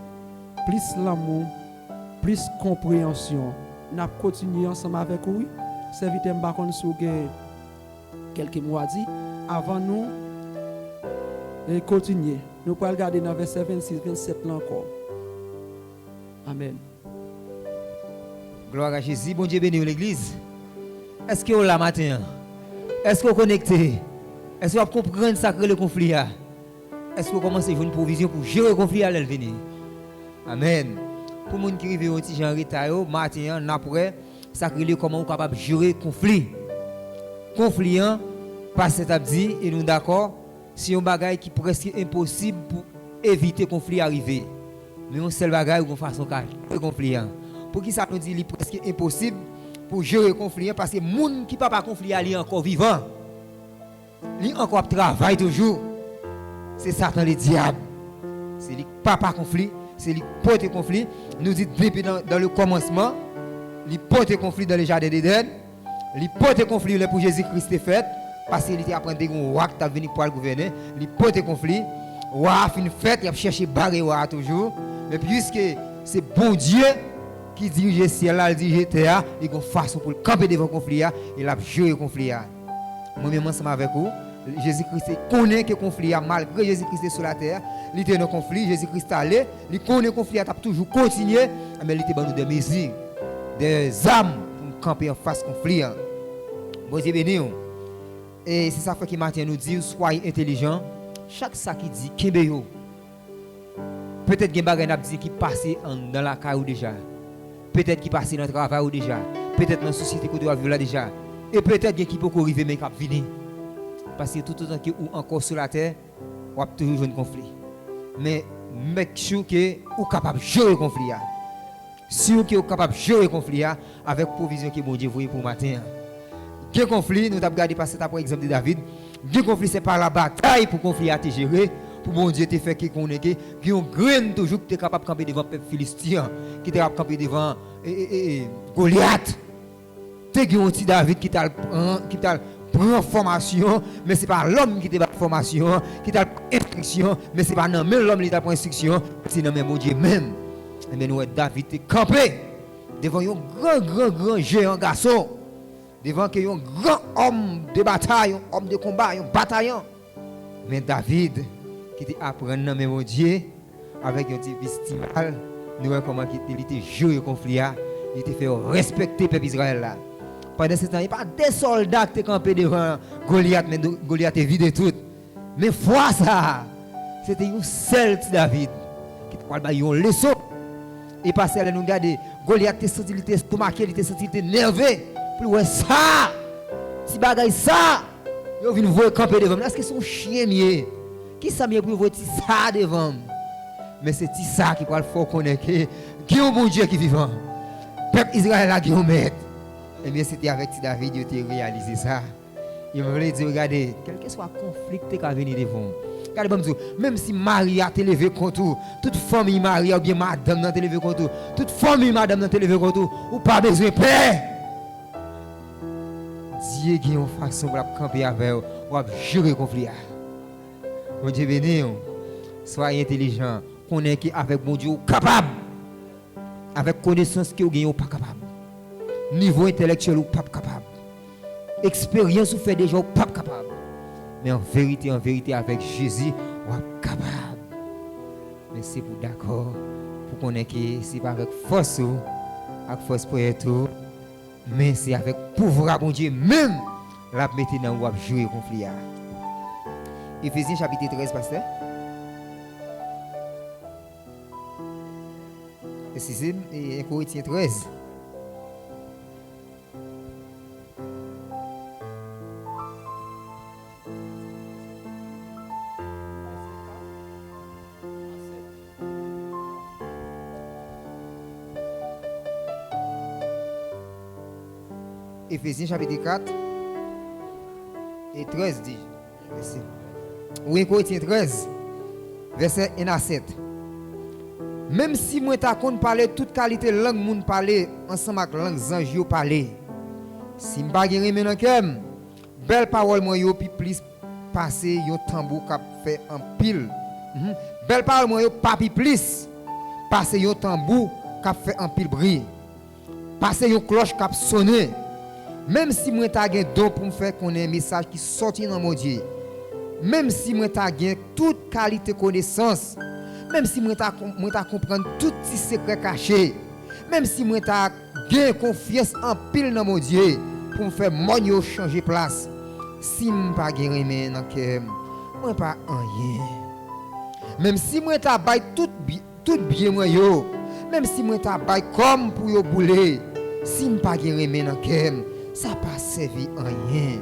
plus l'amour, plus compréhension. N'a continué ensemble avec vous. Serviteur m'bakon sou gen quelques mois dit avant nous et continuer. Nous pouvons regarder dans verset 26 27 là encore. Amen. Gloire à Jésus. Bon Dieu béni l'église. Est-ce que vous là matin? Est-ce que vous connectez? Est-ce que vous comprenez ça que le conflit a? Est-ce que vous commencez à faire une provision pour gérer le conflit à l'avenir? Amen. Pour les gens qui arrivent au petit genre retard, matin, après, ça crée comment on est capable de gérer le conflit. Conflit, parce que dit, et nous d'accord, c'est un bagage qui est presque impossible pour éviter le conflit arriver. Mais un seul bagage où on fasse un conflit. Pour qui ça nous dit qu'il est presque impossible pour gérer le conflit, parce que les gens qui ne peuvent pas conflit sont encore vivants. Ils encore travaillent toujours. C'est Satan le diable. C'est lui qui ne peut pas conflit, c'est lui porter conflit. Nous dit depuis dans le commencement, lui porter conflit dans le jardin d'Éden, lui porter conflit pour Jésus-Christ est fait, parce qu'il était apprenti un roi qui est venu pour le gouverner, lui porter conflit, roi a fait une fête, il a cherché barrer roi toujours, mais puisque c'est bon Dieu qui dirige le ciel, il dirige la terre, il a une façon pour camper devant le conflit, il a joué le conflit. Moi-même ensemble avec vous, Jésus-Christ connaît que le conflit a malgré Jésus-Christ sur la terre, il était dans le conflit, Jésus-Christ est allé, il connaît le conflit, il a toujours continué, mais il était dans des mesures, des âmes pour camper en face du conflit. Bon Dieu béni. Et c'est ça que Matthieu nous dit, soyez intelligents. Chaque ça qui dit, Kimbeyo. Peut-être qu'il y a des gens qui passent dans la caille déjà. Peut-être qui passent dans le travail déjà. Peut-être dans la société que tu as vu là déjà. Et peut-être qu'il peut arriver mais qui venir. Parce que tout le temps que ou encore sur la terre, on a toujours un conflit. Mais make sure que vous êtes capable de gérer le conflit. Si vous êtes capable de gérer le conflit avec la provision que mon Dieu voyait pour matin. Le conflit, nous avons regardé passer par exemple de David. Le conflit, c'est par la bataille pour le conflit à te gérer. Pour mon Dieu te fait qu'on est qui ont graine toujours qui est capable de camper devant le peuple philistin, qui est capable de camper devant Goliath. Tu as un petit David qui t'a pris formation, mais ce n'est pas l'homme qui t'a pris formation, qui t'a pris instruction, mais ce n'est pas même l'homme qui t'a pris instruction, c'est même mon Dieu même. Mais nous, David est campé devant un grand géant garçon. Devant un grand homme de bataille, un homme de combat, un bataillon. Mais David, qui te apprend dans mon Dieu, avec un petit festival, nous voyons comment il était joué au conflit, il était fait respecter le peuple Israël. Pendant ce temps, il n'y a pas des soldats qui étaient campés devant Goliath, mais Goliath est vide tout. Mais fois ça, c'était un seul David qui te une leçon. Et parce que nous regardons, Goliath était senti, il était stomaqué, il était senti, il était nerveux. Puis ouais ça, si bagaille ça, yo vinn voir camper devant. Est-ce que son chien mieux? Qui ça mieux pour voir ça devant? Mais c'est ça qui va le faire connaître que un bon Dieu qui vivant. Peuple Israël a un maître. Et bien c'était avec David qui a réalisé ça. Il me voulait dire regardez, quel que soit le conflit qui va venir devant. Regardez même si Marie a été levée contre toute famille Marie ou bien madame n'a été levée contre toute famille madame n'a été levée contre ou pas besoin de paix. Dieu qui a une façon pour camper avec vous, pour gérer le conflit. Mon Dieu béni, soyez intelligents, connaissez avec mon Dieu capable, avec connaissance que vous n'êtes pas capable, niveau intellectuel vous pas capable, expérience vous fait déjà pas capable, mais en vérité, avec Jésus, vous êtes capable. Mais c'est pour d'accord, pour connaître que c'est pas avec force, avec force pour être tout. Mais c'est avec pouvoir bon Dieu même la mettre dans ou jouer le conflit. Éphésiens chapitre 13, pasteur. Et 1 Corinthiens 13. Éphésiens chapitre 4 et 13 dit. Oui, Corinthiens 13, verset 1 à 7. Même si moi ta compte parler toute qualité langue monde parler ensemble avec langue ange parler. Si m'pa gen remen dans cœur, belle parole moi yo puis plus passer yo tambour qui fait en pile. Belle parole moi yo pas plus passer yo tambour qui fait en pile bruit. Passer yo cloche qui sonner. Même si moi ta gen don pour me faire connaître un message qui sorti dans mon Dieu. Même si moi ta gen toute qualité connaissance. Même si moi ta comprendre tout petit secret caché. Même si moi ta gen confiance en pile dans mon Dieu pour me faire mon yo changer place. Si m'pa gen remen dans cœur, moi pas rien. Même si moi ta bail tout bien moi yo. Même si moi ta bail comme pour yo bouler. Si m'pa gen remen dans cœur, ça pas servi en rien.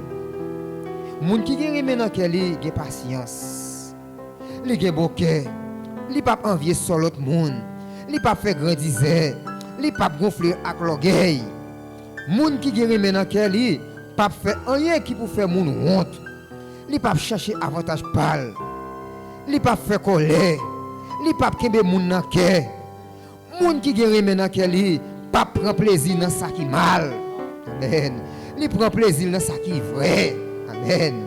Moun qui gen remen dans cœur li gen patience. Li gen bon cœur. Li pas envier sur l'autre monde. Li pas faire grandiser. Li pas gonfler avec l'orgueil. Moun qui gen remen dans cœur li pas faire rien qui pour faire moun honte. Li pas chercher avantage pâle. Li pas faire colère. li pas kembe moun nan cœur. Moun qui gen remen nan cœur li, pas prend plaisir dans ça qui mal. Amen. Li prend plaisir dans ça qui vrai. Amen.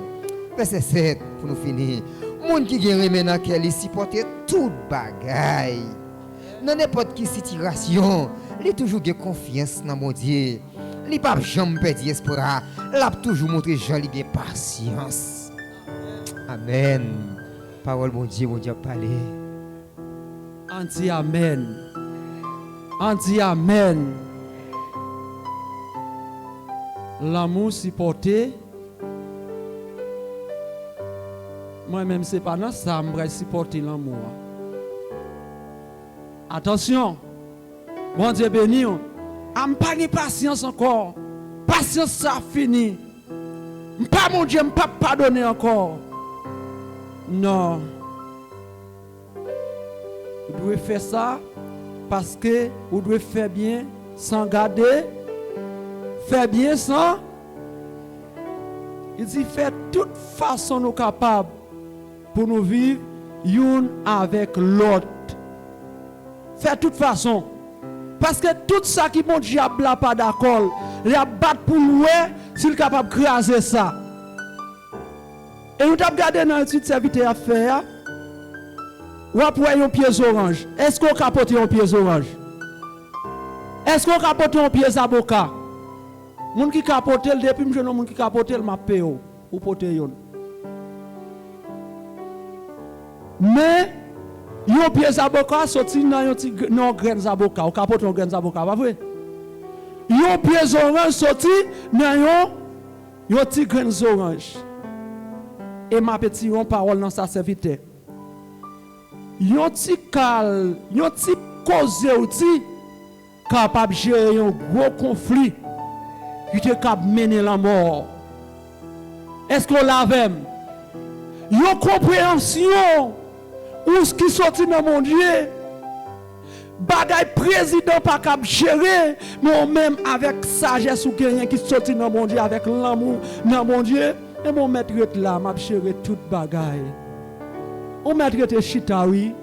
Verset 7 pour nous finir. Moun qui gen remen nan cœur li supporter toute bagaille. Dans n'importe quelle situation, li toujours gen confiance dans mon Dieu. Li pas jamais perdre espoir. L'a toujours montré Jean li gen patience. Amen. Parole mon Dieu parler. On dit amen. On dit amen. L'amour supporté. Moi-même, c'est pas dans ça que je supporter l'amour. Attention. Bon Dieu béni. Je n'ai pas de patience encore. Patience, ça fini. Pas mon Dieu, je ne peux pas pardonner encore. Non. Vous devez faire ça parce que vous devez faire bien sans garder. Faire bien sans. Il dit faire toute façon nous capables pour nous vivre l'une avec l'autre. Faire toute façon. Parce que tout ça qui mon diable n'a pas d'accord, il a battu pour louer s'il est capable de craser ça. Et nous avons regardé dans l'étude serviteur à faire. Ou après un pied orange. Est-ce qu'on capote un pied orange? Est-ce qu'on capote un pied avocat? Moun qui capote depuis je moun qui capote m'a payé ou porter yon. Mais yon pied avocat sorti dans yon graines avocat, ou capote yon graines avocat, pas vrai? Yon pied orange sorti dans yon petit graines orange. Et ma petite yon parole dans sa serviteur. Yon ti kal, yon ti cause ou ti capable gérer un gros conflit qui te cap mener la mort. Est-ce qu'on l'avait? Yon compréhension ou ce qui sorti dans mon Dieu. Bagay président pas cap gérer, mais même avec sagesse ou quelqu'un qui sorti dans mon Dieu avec l'amour dans mon Dieu, et mon maître là m'a gérer toute bagaille. On maître te chita oui.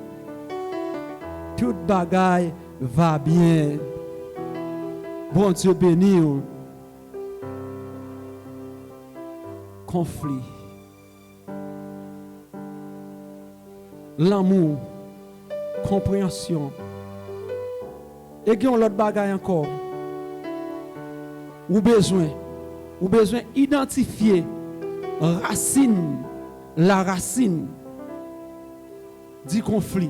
Toute bagaille va bien. Bon Dieu béni. Conflit. L'amour. Compréhension. Et qu'il y a l'autre bagaille encore. Ou besoin identifier la racine du conflit.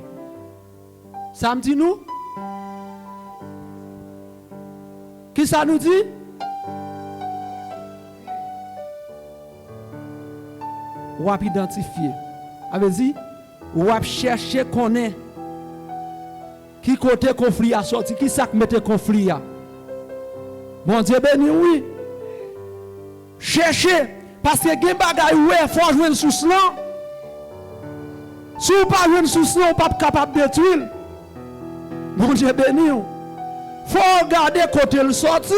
Ça me dit nous? Qui ça nous dit? Ou à identifier. Avait dit, ou à chercher connaître qui côté conflit a sorti, qui ça mette conflit a. Bon Dieu béni oui. Chercher parce que gen bagay ouais faut jouer sous cela. Si vous pas jouer sous cela, vous pas capable de détruire. Bon Dieu béni. Faut regarder côté le sorti.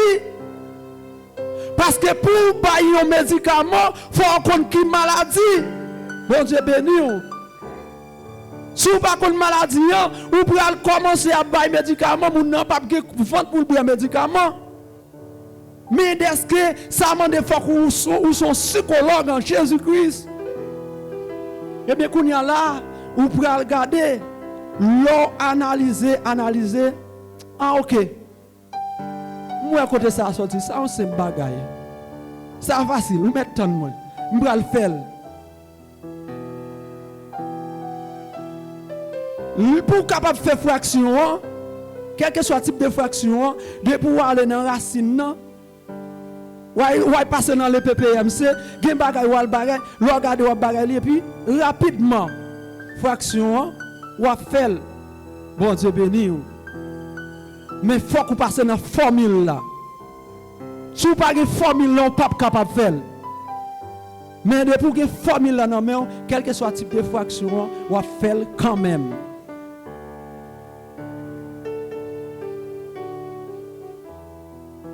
Parce que pour bailler un médicament, faut connaître qui maladie. Bon Dieu béni. Si vous pas connaître maladie, vous pouvez commencer à bailler médicament, vous n'avez pas vendre pour le médicament. Mais est-ce que ça m'a des fois où sont psychologues en Jésus-Christ? Eh bien, qu'on y a là, vous pouvez regarder, l'eau analyser. Ah, ok. Moi, à côté ça, sorti, ça, on sait bagaille. Ça facile, vous mettez tant de moi. Je vais le faire. Pour capable de faire fraction, quel que soit le type de fraction, de pouvoir aller dans la racine, ou passer dans le PPMC, gen bagay ou al bagay, ou regarder ou bagay et puis rapidement fraction ou faire. Bon Dieu béni. Mais faut qu'on passe dans formule là. Si vous pas une formule là, on pas capable de faire. Mais depuis que formule là non mais quel que soit le type de fraction, ou faire quand même.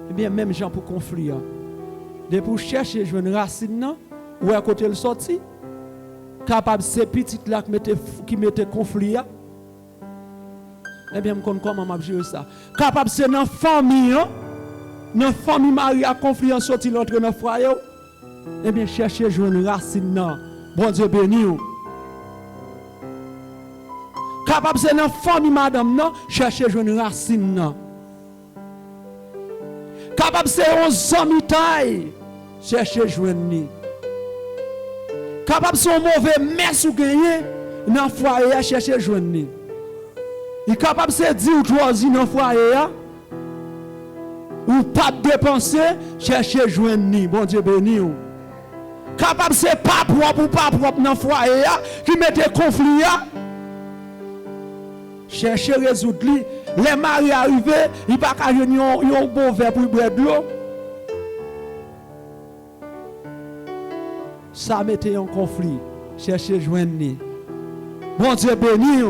Eh bien même gens pour conflit. De pour chercher une racine ou à côté le sorti capable ces petites là qui mettent conflit Eh bien, je connais comment je gérer ça. Capable c'est dans la famille, dans la famille mari à conflit en sorti l'entre dans le foyer. Eh bien, cherchez joindre racine non. Bon Dieu béni. Capable c'est dans la famille madame non, cherchez joindre racine non. Capable c'est un ami taille, cherchez joindre. Capable c'est un mauvais messe ou gagner dans le foyer, cherchez joindre. Il est capable de dire ou choisir dans le foyer ou pas dépenser, chercher joindre. Bon Dieu béni. Capable de pas propre ou pas propre dans le foyer qui mette conflit. Chercher résoudre. Les maris arrivés, il n'y a pas qu'à venir un bon verre pour boire de l'eau. Ça mettait en conflit. Chercher joindre. Bon Dieu béni.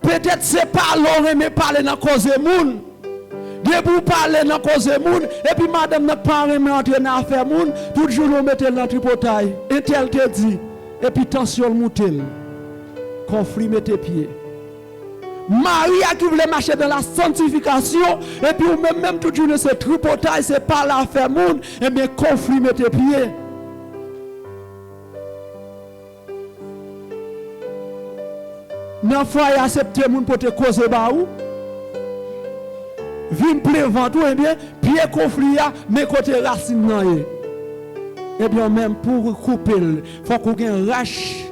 Peut-être c'est pas l'homme mais parler dans cause de monde. Debout parler dans cause de monde et puis madame n'a pas remis entrer dans affaire monde, tout jour on mettait dans tripotaille. Et tel te dit et puis tension monter. Conflit mettez pied. Maria qui voulait marcher dans la sanctification et puis même tout jour ce tripotaille c'est pas l'affaire monde et bien conflit mettez pied. Nan foyer accepter moun pour te causer ba ou vin plevant tout et bien pied conflit a mais côté racine nan et bien même pour couper faut qu'on ait rache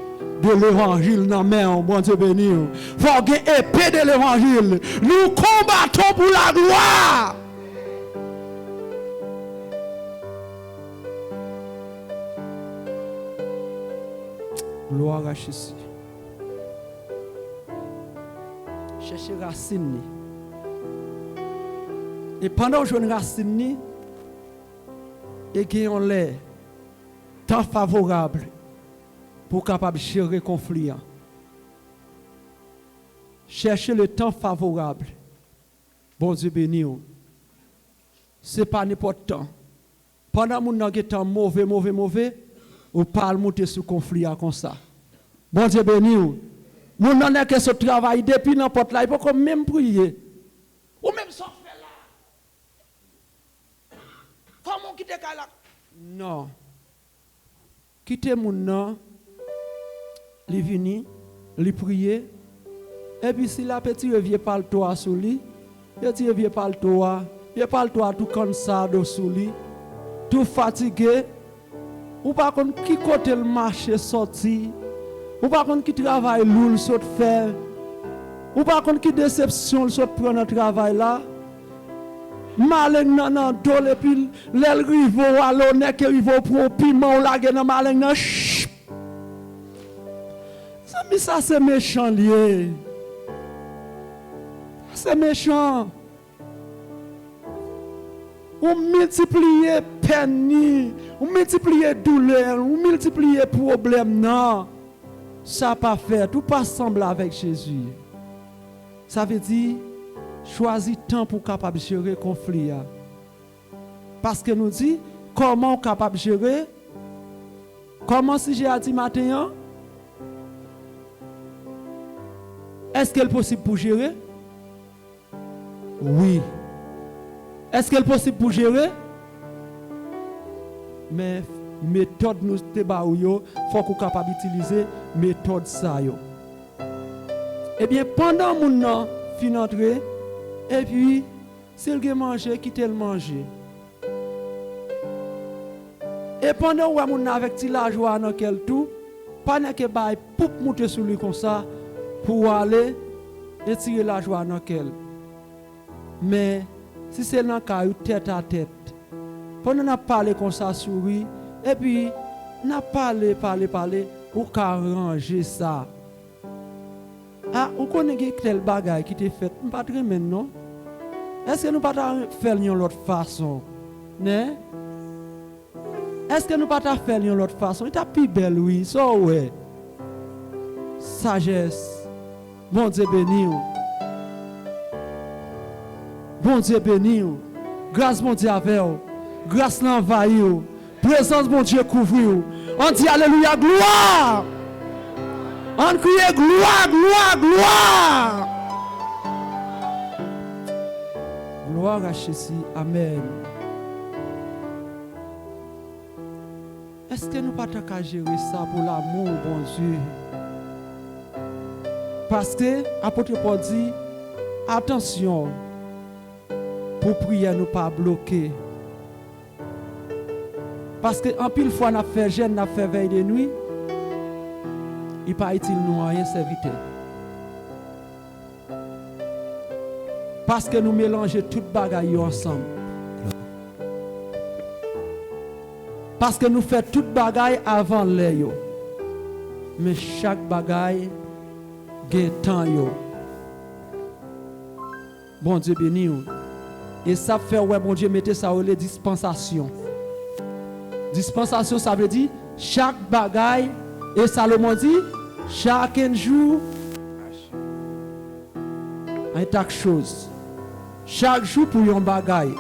de l'évangile dans main bon Dieu béni faut qu'on ait épée de l'évangile nous combattons pour la gloire. Gloire à Jésus. Chercher racine. Et pendant que je racine, et gagnons l'air temps favorable pour capable gérer le conflit. Chercher le temps favorable. Bon Dieu béni. Ce n'est pas n'importe temps. Pendant que nous avons temps mauvais, on parle monter sur le conflit comme ça. Bon Dieu béni. Nous n'avons que ce travail depuis n'importe là, il faut même prier. Ou même s'en faire là. Comment quitter là? Non. Quitter mon nom, il vient, il prier. Et puis si la petite revient par le toit sous lui, petit revient par le toit, il parle toi tout comme ça sous lui, tout fatigué. Ou par contre qui côté le marché sorti. Ou par contre qui travaille lourd saute faire. Ou par contre qui déception saute prendre un travail là. Maleng nan dole et puis l'el rivo à l'honneur que rivo pour piment ou la gen maleng nan. Ça c'est méchant lié. C'est méchant. On multiplie peine, on multiplie douleur, on multiplie problème non. Ça pas fait, tout pas semble avec Jésus. Ça veut dire choisis temps pour capable gérer conflit. Parce que nous dit comment capable gérer? Comment si j'ai dit matin? Est-ce qu'elle est possible pour gérer? Oui. Est-ce qu'elle est possible pour gérer? Mais méthode nous te ba ou yo, faut qu'on capable utiliser méthode ça yo. Eh bien pendant mon fin entrer et puis s'il ge manger, quitter le manger. Et pendant ou mon avec ti la joie dans quel tout, pas n'a que bail pour monter sur lui comme ça pour aller et tirer la joie dans quel. Mais si c'est dans cas tête à tête, pendant n'a parlé comme ça souris et puis n'a parlé ou qu'a ranger ça. Ah, ou connaît tel bagage qui t'est fait, pas très maintenant. Est-ce que nous pas faire de l'autre façon? Ne? Est-ce que nous pas faire de l'autre façon? Il t'a plus belle oui, ça ouais. Sagesse. Bon Dieu béni. Bon Dieu béni. Grâce mon Dieu avec vous. Grâce l'envahir. Présence mon Dieu couvrir. On dit alléluia gloire. On crie gloire, gloire, gloire. Gloire à Jésus. Amen. Est-ce que nous ne pouvons pas gérer ça pour l'amour, bon Dieu? Parce que l'apôtre Paul dit, attention, pour prier, nous pas bloquer. Parce que en pile fois, nous avons fait jeûne, nous avons fait veille de nuit, il n'est pas utile nous rien serviteur. Parce que nous mélangeons toutes bagailles ensemble. Parce que nous faisons toutes bagailles avant l'air. Mais chaque bagaille gagne temps. Bon Dieu béni. Et ça fait, ouais, bon Dieu, mettez ça aux dispensations. Dispensation, ça veut dire chaque bagaille. Et Salomon dit, chaque jour, un tas de choses. Chaque jour pour un bagaille.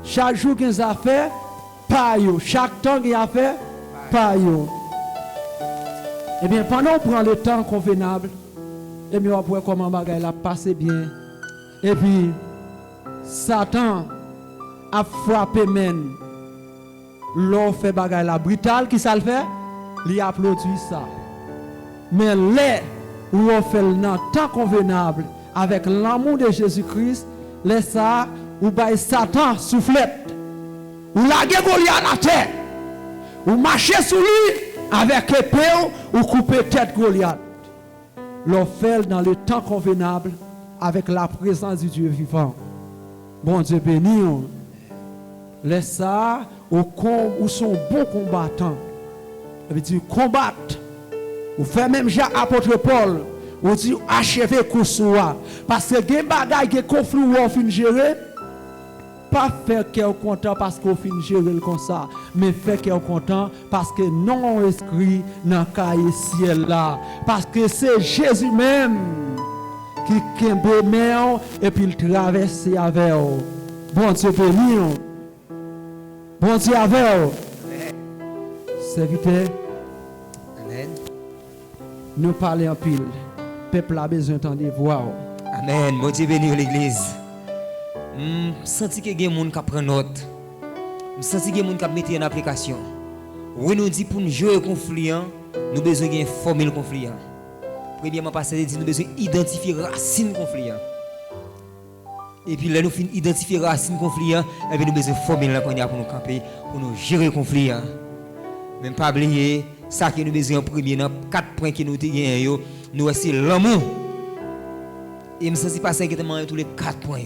Chaque jour qu'il y a affaires, pas yo. Chaque temps qu'il y a affaires, pas yo. Eh bien, pendant qu'on prend le temps convenable, et bien, on voit comment bagaille la passe bien. Et puis, Satan a frappé même. L'on fait bagaille la brutale, qui ça le fait? Il applaudit ça. Mais là où on fait le temps convenable, avec l'amour de Jésus-Christ, laisse ça, ou bail Satan soufflette, ou laguer Goliath à terre, ou marcher sur lui avec épée, ou couper tête Goliath. L'on fait dans le temps convenable, avec la présence du Dieu vivant. Bon Dieu béni, laisse ça, ou sont bons combattants. Ça veut dire combattre. Ou fait même Jacques apôtre Paul. On dit achever course. Parce que des bagages, des conflits où on finit gérer, pas faire qu'elle est content parce qu'on finit gérer comme ça, mais faire qu'elle est content parce que non inscrit dans le cahier ciel là. Parce que c'est Jésus même qui kembe mer et puis il traverse avec eux. Bon Dieu béni. Bon Dieu avec eux. Serviteur. Amen. Nous parlons en pile. Peuple a besoin d'entendre voix. Amen. Bon Dieu béni l'église. Je sens que il y a des gens qui prennent note. Je sens que il y a des gens qui mettent en application. Oui, nous dit pour nous jouer au conflit, nous avons besoin d'une formule conflit. Premièrement, parce que nous avons besoin d'identifier la racine conflit. Et puis là, nous finissons d'identifier la racine conflit, et puis nous avons besoin de formule pour nous camper, pour nous gérer le conflit. Même pas oublier, ça que nous avons besoin en premier, dans 4 points que nous avons, nous c'est l'amour. Et je ne sais pas exactement tous les 4 points.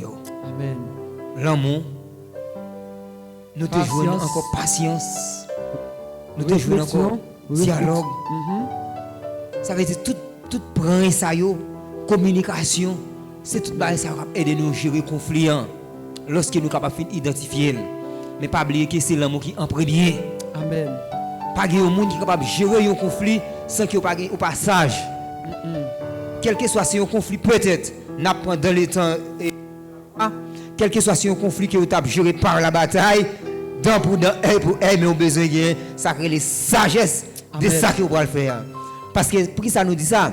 Amen. L'amour, nous te jouons encore patience, nous te jouons encore dialogue. Ça veut dire tout prend ça, communication, c'est tout ça qui va aider nous à gérer le conflit lorsque nous sommes capables d'identifier. Mais pas oublier que c'est l'amour qui est en premier. Amen. Pas de monde qui est capable de gérer un conflit sans qu'il y ait un passage. Quel que soit un conflit, peut-être, dans le temps, quel que soit un conflit que vous avez géré par la bataille, pour mais on besoin de ça crée les sagesses de ça que vous pouvez faire. Parce que pour qui ça nous dit ça?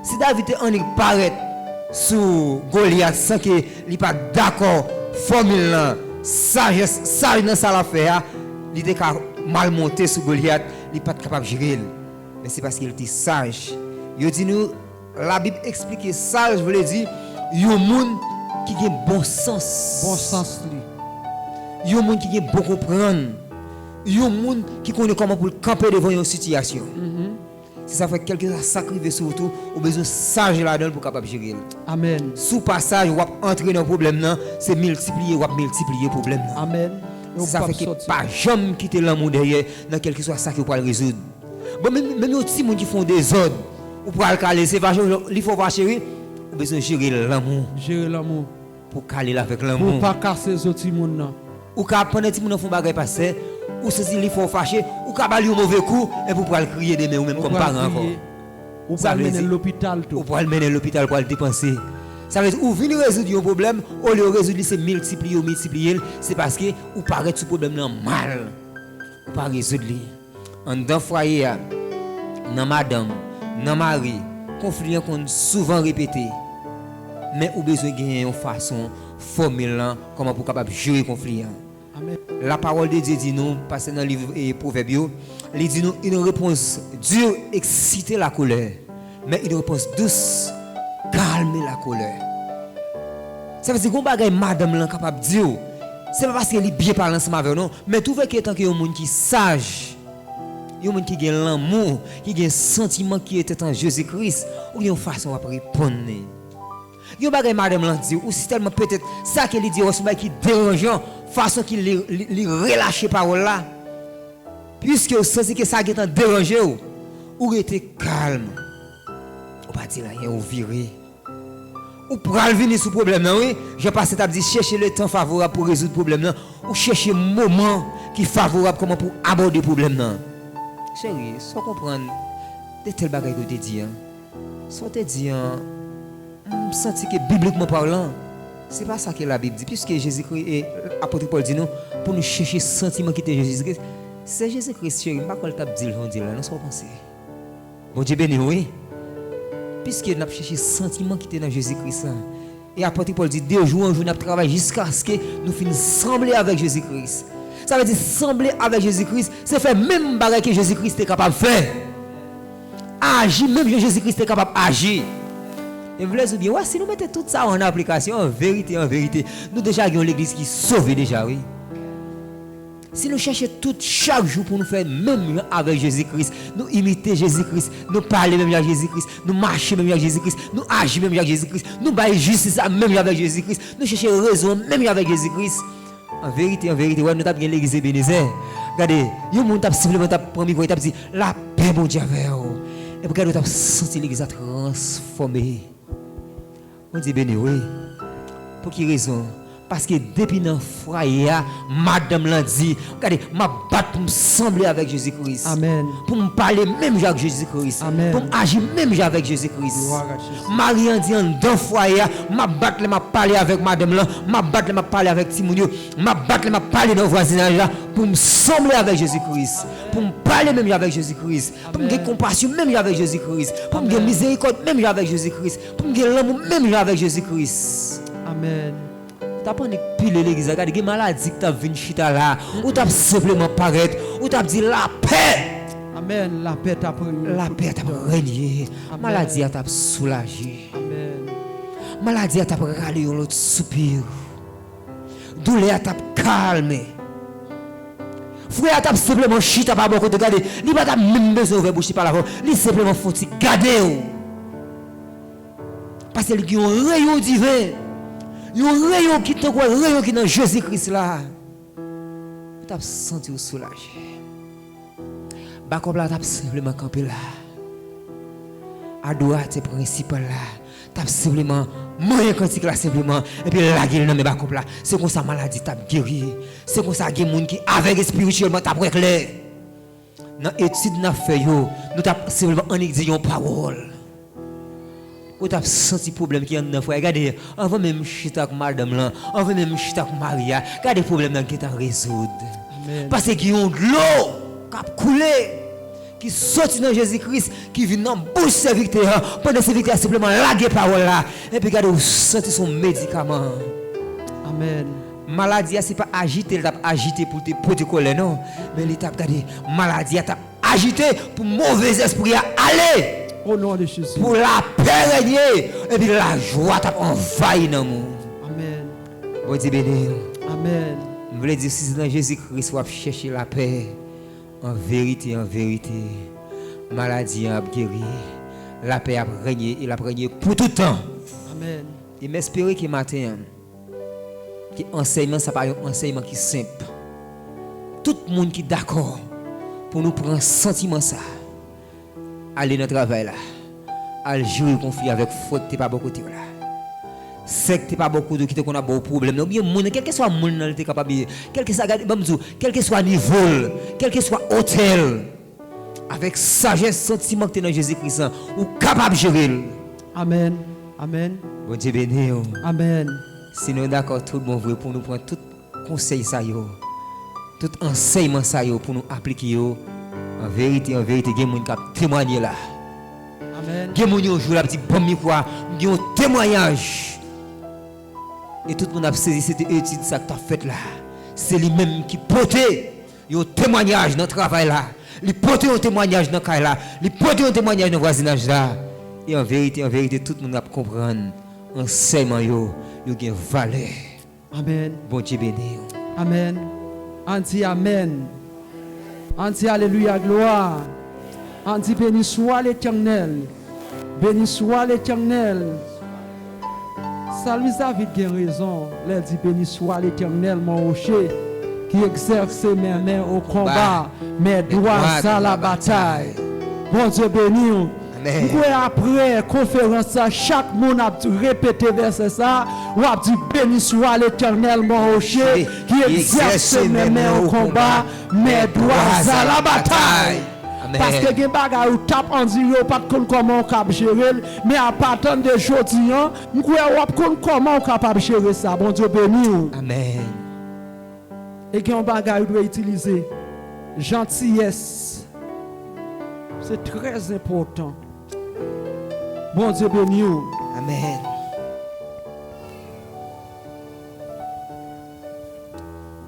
Si David en paraît sous Goliath sans qu'il n'est pas d'accord, formule, sagesse, sage dans ça l'affaire, il était mal monté sur Goliath, il n'est pas capable de gérer. Mais c'est parce qu'il était sage. Il dit nous, la Bible explique sage, je voulais dire, il y a un monde qui a bon sens. Bon sens. Il y a un monde qui a bon comprendre. Il y a un monde qui connaît comment pour camper devant une situation. Si ça fait quelqu'un sacrifier surtout, on a besoin de sage là-dedans pour capable gérer. Amen. Sous passage, on va entrer dans le problème, c'est multiplier, on va multiplier le problème. Amen. Ça fait que pas jamais quitter l'amour derrière dans quel que soit ça que vous pouvez résoudre. Bon, même les petits gens qui font des ordres, vous pouvez caler, c'est pas il faut pas chérir, vous besoin de gérer l'amour. Gérer l'amour. Pour caler avec l'amour. Pour pas casser les autres gens. Ou quand pendant que les gens font des choses passer, ou c'est il faut fâcher, ou quand ils ont un mauvais coup, et vous pouvez crier des mains ou même comme parents encore. Ou pouvez le mener à l'hôpital. Ou pouvez le mener à l'hôpital pour le dépenser. Ça veut dire ou venir résoudre un problème, au lieu de résoudre c'est multiplier, c'est parce que ou paraît ce problème là mal. Ou pas résoudre. En dans foyer, dans madame, dans mari, conflit qu'on souvent répété. Mais ou besoin de gagner une façon, formule comment pour capable gérer conflit. Amen. La parole de Dieu dit nous, passé dans le livre et Proverbes, il dit nous une réponse dure excite la colère, mais une réponse douce calme la colère. Ça veut dire qu'on bagaille madame là capable de dire, c'est pas parce qu'elle est bien parlant ensemble avec nous, mais tout fait qu'il tant qu'il y a un monde qui sage, il y a un monde qui a l'amour, qui a un sentiment qui était en Jésus-Christ, ou il y a une façon de répondre. Il y a un bagaille madame là dit, ou c'est tellement peut-être ça qu'elle dit, c'est qui dérangeant, façon qu'il les relâche parole là. Puisque vous sentez que ça a dérangé, ou restez calme. Ou pas dire rien, ou virer. Ou pour venir sur le problème, oui. Je passe à dire chercher le temps favorable pour résoudre le problème, ou chercher le moment qui est favorable comment pour aborder le problème. Chérie, sans comprendre, de tels bagages que tu dis, sans te dire, je sens que bibliquement parlant, c'est pas ça que la Bible dit, puisque Jésus-Christ et l'apôtre Paul dit nous, pour nous chercher le sentiment qui était Jésus-Christ. C'est Jésus-Christ, chérie, je ne sais pas quoi le dire là, non, c'est pas penser. Bon Dieu béni, oui. Puisque nous avons cherché le sentiment qui était dans Jésus-Christ. Et l'apôtre Paul dit, 2 jours en jour, nous avons travaillé jusqu'à ce que nous finissions sembler avec Jésus-Christ. Ça veut dire sembler avec Jésus-Christ, c'est faire même bagage que Jésus-Christ est capable de faire. Agir, même que Jésus-Christ est capable d'agir. Et vous voulez bien, si nous mettons tout ça en application, en vérité, nous déjà avons l'église qui est sauvée déjà, oui. Si nous cherchons tout chaque jour pour nous faire même avec Jésus-Christ, nous imiter Jésus-Christ, nous parler même avec Jésus-Christ, nous marcher même avec Jésus-Christ, nous agir même avec Jésus-Christ, nous bailler justice même avec Jésus-Christ, nous chercher raison même avec Jésus-Christ. En vérité, ouais, nous avons l'église Ebenezer. Regardez, il y a un monde qui simplement pris micro et dit la paix, mon Dieu, avec vous. Et regardez, nous avons senti l'église transformée. On dit béni, oui. Pour quelle raison? Parce que depuis dans le foyer, madame l'a dit, regardez, ma batte pour me sembler avec Jésus-Christ. Amen. Pour me parler même avec Jésus-Christ. Amen. Pour agir même avec Jésus-Christ. Marie a dit dans le foyer, ma batte m'a parlé avec madame là, ma batte m'a parlé avec Timonio, ma batte m'a parlé dans le voisinage là, pour me sembler avec Jésus-Christ. Pour me parler même avec Jésus-Christ. Pour me avoir compassion même avec Jésus-Christ. Pour me avoir miséricorde même avec Jésus-Christ. Pour me avoir l'amour même avec Jésus-Christ. Amen. Tu n'as pas pile l'église, regarde, il y a des maladies qui t'ont venu chita là, ou tu as simplement paraître, ou tu as dit la paix. Amen. La paix t'a pris. La paix t'a régné. Maladie t'a soulagé. Amen. Maladie t'a râlé l'autre soupir. Douleur t'a calmé. Frère t'a simplement chita par beaucoup de garder. Il n'a pas même besoin de boucher par la voix. Il simplement faut garder. Parce qu'il y a un rayon divin. Il y a un rayon qui est rayon qui est dans Jésus-Christ là. Tu as senti soulagé. Bakob là, tu as simplement campé là. À droite, c'est principal là. Tu as simplement moyen quantique là simplement. Et puis la gueule dans mes bakob là. C'est comme ça maladie t'a guéri. C'est comme ça qu'il y a des gens qui avec spirituellement t'a clair. Dans l'étude n'a fait yo, nous t'a simplement en exillant parole. Ou tu as senti problème qui est dans le foyer. Regardez, avant même chita avec madame là, avant même chita avec Maria, regardez le problème qui est à résoudre. Parce qu'il y a de l'eau qui a coulé, qui sorti dans Jésus-Christ, qui vient dans la bouche serviteur, pendant que serviteur simplement laguer parole là. Et puis regardez, vous sentez son médicament. Amen. Maladie, ce n'est pas agité, il agité pour te protocoler, non. Mais l'état, regardez, maladie, t'a agité pour mauvais esprit aller. Au nom de Jésus. Pour la paix régner. Et puis la joie t'a envahi dans le monde. Amen. Bon Dieu béni. Amen. Je voulais dire, si c'est dans Jésus-Christ, on va chercher la paix. En vérité, maladie a guéri. La paix a régné. Il a régné pour tout le temps. Amen. Et m'espérer que matin, que enseignement, ça pas un enseignement qui est simple. Tout le monde qui est d'accord pour nous prendre un sentiment ça. Aller dans le travail là. Aller jouer le conflit avec faute, t'es pas beaucoup de là. C'est que t'es pas beaucoup de qui te a beaucoup de problèmes. Non, bien monde, quel que soit le monde, t'es capable, quel que soit niveau, quel que soit hôtel, avec sagesse, sentiment que t'es dans Jésus-Christ, ou capable de gérer. Amen. Amen. Bon Dieu béni. Amen. Si nous d'accord tout le monde pour nous prendre tout conseil ça yo, tout enseignement ça yo pour nous appliquer yo En vérité, il y a des gens qui ont témoigné là. Amen. Il y a des gens qui ont dit bon micro, qui ont témoignage. Et tout le monde a saisi cette étude ça que tu as fait là. C'est lui-même qui portait un témoignage dans le travail là. Il portait un témoignage dans le cas là. Il portait un témoignage dans le voisinage là. Et en vérité, tout le monde a comprendre. Enseignement yo a une valeur. Amen. Bon Dieu béni. Amen. Anti amen. Anti alléluia gloire. Anti béni soit l'Éternel. Béni soit l'Éternel. Salmis David a raison. Il dit béni soit l'Éternel mon rocher qui exerce mes mains au combat, mes doigts à la bataille. Bon Dieu béni. Après conférence, chaque monde a répété verset ça, ou a dit béni soit l'Éternel mon rocher qui exerce mes mains au combat, mes doigts à la bataille. Parce que les bagages ou tape en dire pas comment on capable gérer, mais à partir de aujourd'hui, nous connaissons comment on capable gérer ça. Bon Dieu béni. Amen. Et que un bagage doit utiliser gentillesse. C'est très important. Bon Dieu béni. Amen.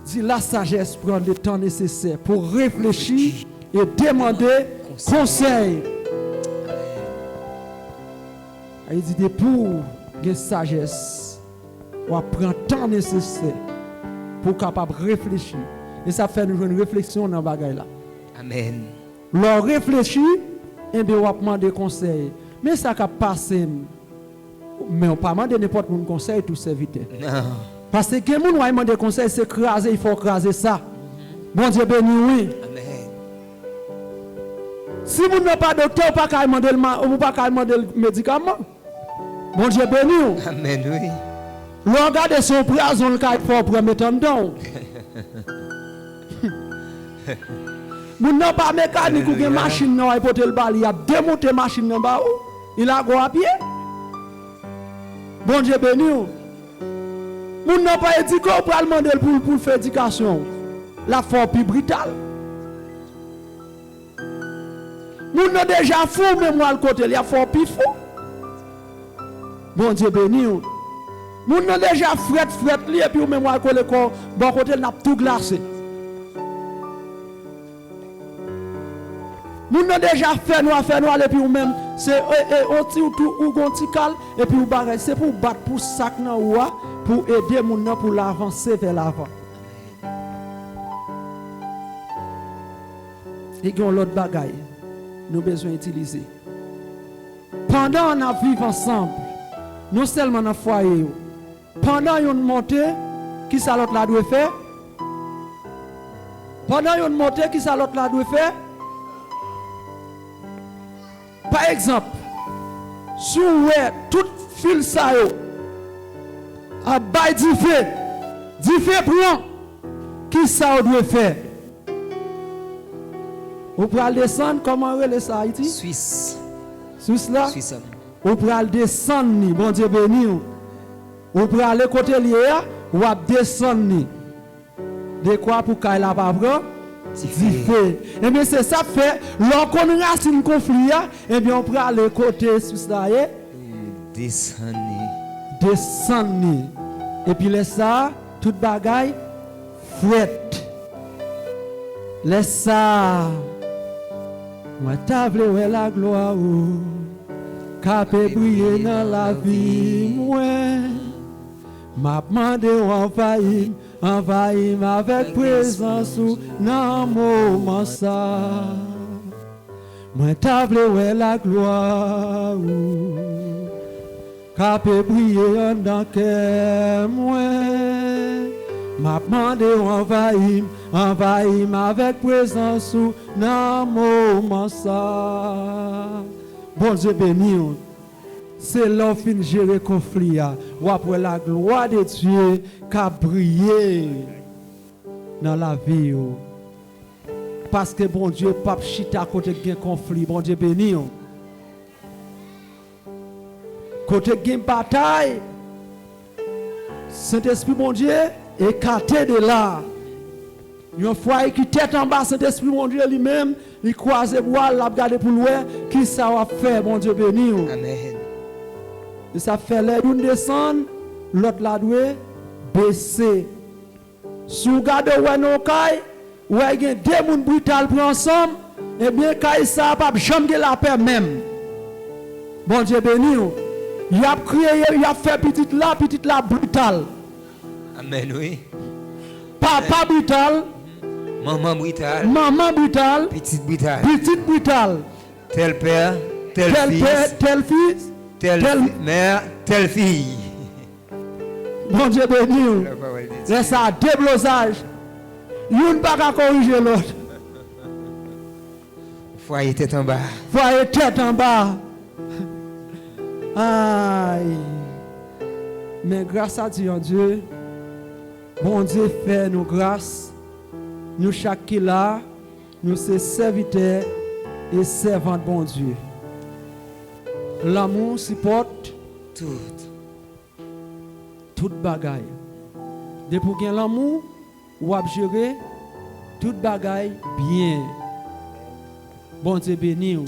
Dis la sagesse prend le temps nécessaire pour réfléchir et demander conseil. Il dit pour la sagesse, on prend le temps nécessaire pour capable réfléchir. Et ça fait une réflexion dans le bagage là. Amen. Leur réfléchir, et bien on va demander conseil. Mais ça qui a passé, mais on ne peut pas demander n'importe quel conseil tout serviteur. Non. Parce que les gens qui demandent des conseils, c'est craser, il faut craser ça. Bon Dieu béni, oui. Amen. Si vous n'avez pas de docteur, vous ne pouvez pas demander le médicament. Bon Dieu béni. Amen, oui. Vous regardez son prison, le cas faut prendre temps dedans. Vous n'avez pas mécanique ou une machine, non, il porter le bal, il a démonté la machine en bas, il a go à pied. Bon Dieu béni. Vous n'avez pas dit qu'on peut demander pour faire éducation. La force plus brutale. Nous n'avons déjà fou, mais moi le côté, il y a fort plus fou. Bon Dieu béni. Nous n'avons déjà fret, et puis même moi le bon côté, il a tout glacé. Nous avons déjà fait noir, et puis ou même, c'est un petit cal, et puis c'est pour battre pour sac pour aider les gens pour l'avancer vers l'avant. Et il y a l'autre bagaille, nous avons besoin d'utiliser. Pendant qu'on vivons ensemble, non seulement dans le foyer, pendant qu'on monte, qui ça l'autre là doit faire? Pendant qu'on monte, qui ça l'autre là doit faire? Par exemple, si vous avez tout fil ça, à bail du feu prend, qui ça doit faire? Vous pouvez descendre, comment on relève ça Haïti? Suisse. Suisse là? Suisse. Vous pouvez descendre, bon Dieu béni. Vous pouvez aller côté lié, ou descendre. De quoi pour qu'il la pas prendre? Et bien c'est ça fait, lorsqu'on a un conflit, et bien on peut aller côté Suisse là. Descendre. Et puis laisse ça, toute bagaille, fouette. Laisse ça. Moi table où la gloire capé briller dans la vie moi m'a demandé envahir avec présence ou dans moment ça moi table où la gloire capé briller dans cœur moi m'a demandé envahir avec présence ou dans moment ça. Bon Dieu béni. C'est l'offre de gérer conflit ou après la gloire de Dieu qui a brillé dans la vie. Parce que bon Dieu pas chita côté gain conflit, bon Dieu béni. Côté gain bataille. Saint-Esprit bon Dieu écarté de là. Un foyer qui tête en bas, Saint-Esprit, mon Dieu lui-même, il croise les bois, il a regardé pour loin, qui ça va faire, mon Dieu béni. Amen. Et ça fait l'air d'une descendre, l'autre la doit baisser. Si vous regardez où est nos cailles, où il y a deux personnes brutales pour ensemble, eh bien, caille ça pas jamais la paix même. Bon Dieu béni. Il a crié, il a fait petite la brutale. Amen, oui. Papa brutal. Maman brutale. Maman brutale. Petite brutale. Petite brutale. Tel père, tel fils. Père, tel fils. Telle mère, telle fille. Bon Dieu béni. C'est ça, déblosage. Il ne pas qu'à corriger l'autre. Foyer tête en bas. Foyer tête en bas. Aïe. Mais grâce à Dieu, bon Dieu fait nous grâce. Nous chaque qui là, nous sommes serviteurs et servantes bon Dieu. L'amour supporte toute bagaille. Depuis qu'il y a l'amour, ou à gérer toute bagaille bien. Bon Dieu béni.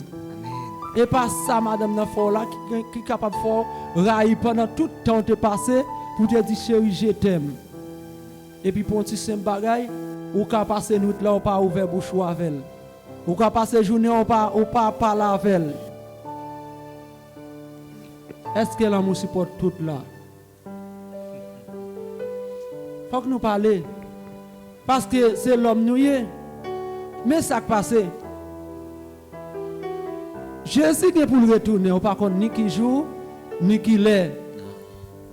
Et pas ça, madame Nafola, qui est capable de faire railler pendant tout le temps de passer pour te dire chérie, je t'aime. Et puis pour un petit simple bagaille, ou qu'à passer nous là, ou pas ouvert bouche avec elle. Ou qu'à passer journée, ou pas parler avec elle. Est-ce que l'amour supporte tout là? Faut que nous parlions. Parce que c'est l'homme nous y est. Mais ça qui passe. Jésus est pour le retourner, ou par contre, ni qui joue, ni qui l'est.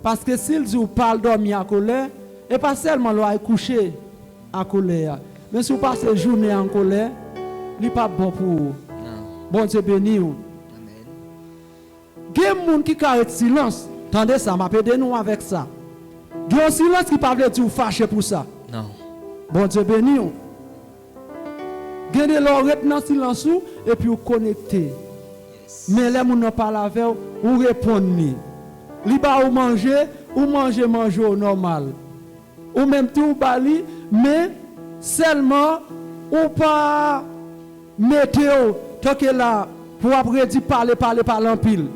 Parce que s'il dit ou parle dormir à colère, et pas seulement là coucher à colère. Mais si vous passez la journée en colère, il n'est pas bon pour vous. Bon Dieu béni. Il y a des gens qui carrent silence. Attendez ça, m'a aidé nous avec ça. Il y a un silence qui parle de dire fâché pour ça. Non. Bon Dieu béni. Il y a des gens qui sont dans le silence et puis vous connectez. Mais les gens ne parlent pas avec vous, répondez. Li ba ou manger au normal. Ou même tout bali, mais seulement ou pas météo, tant que là, pour après dire parler en pile.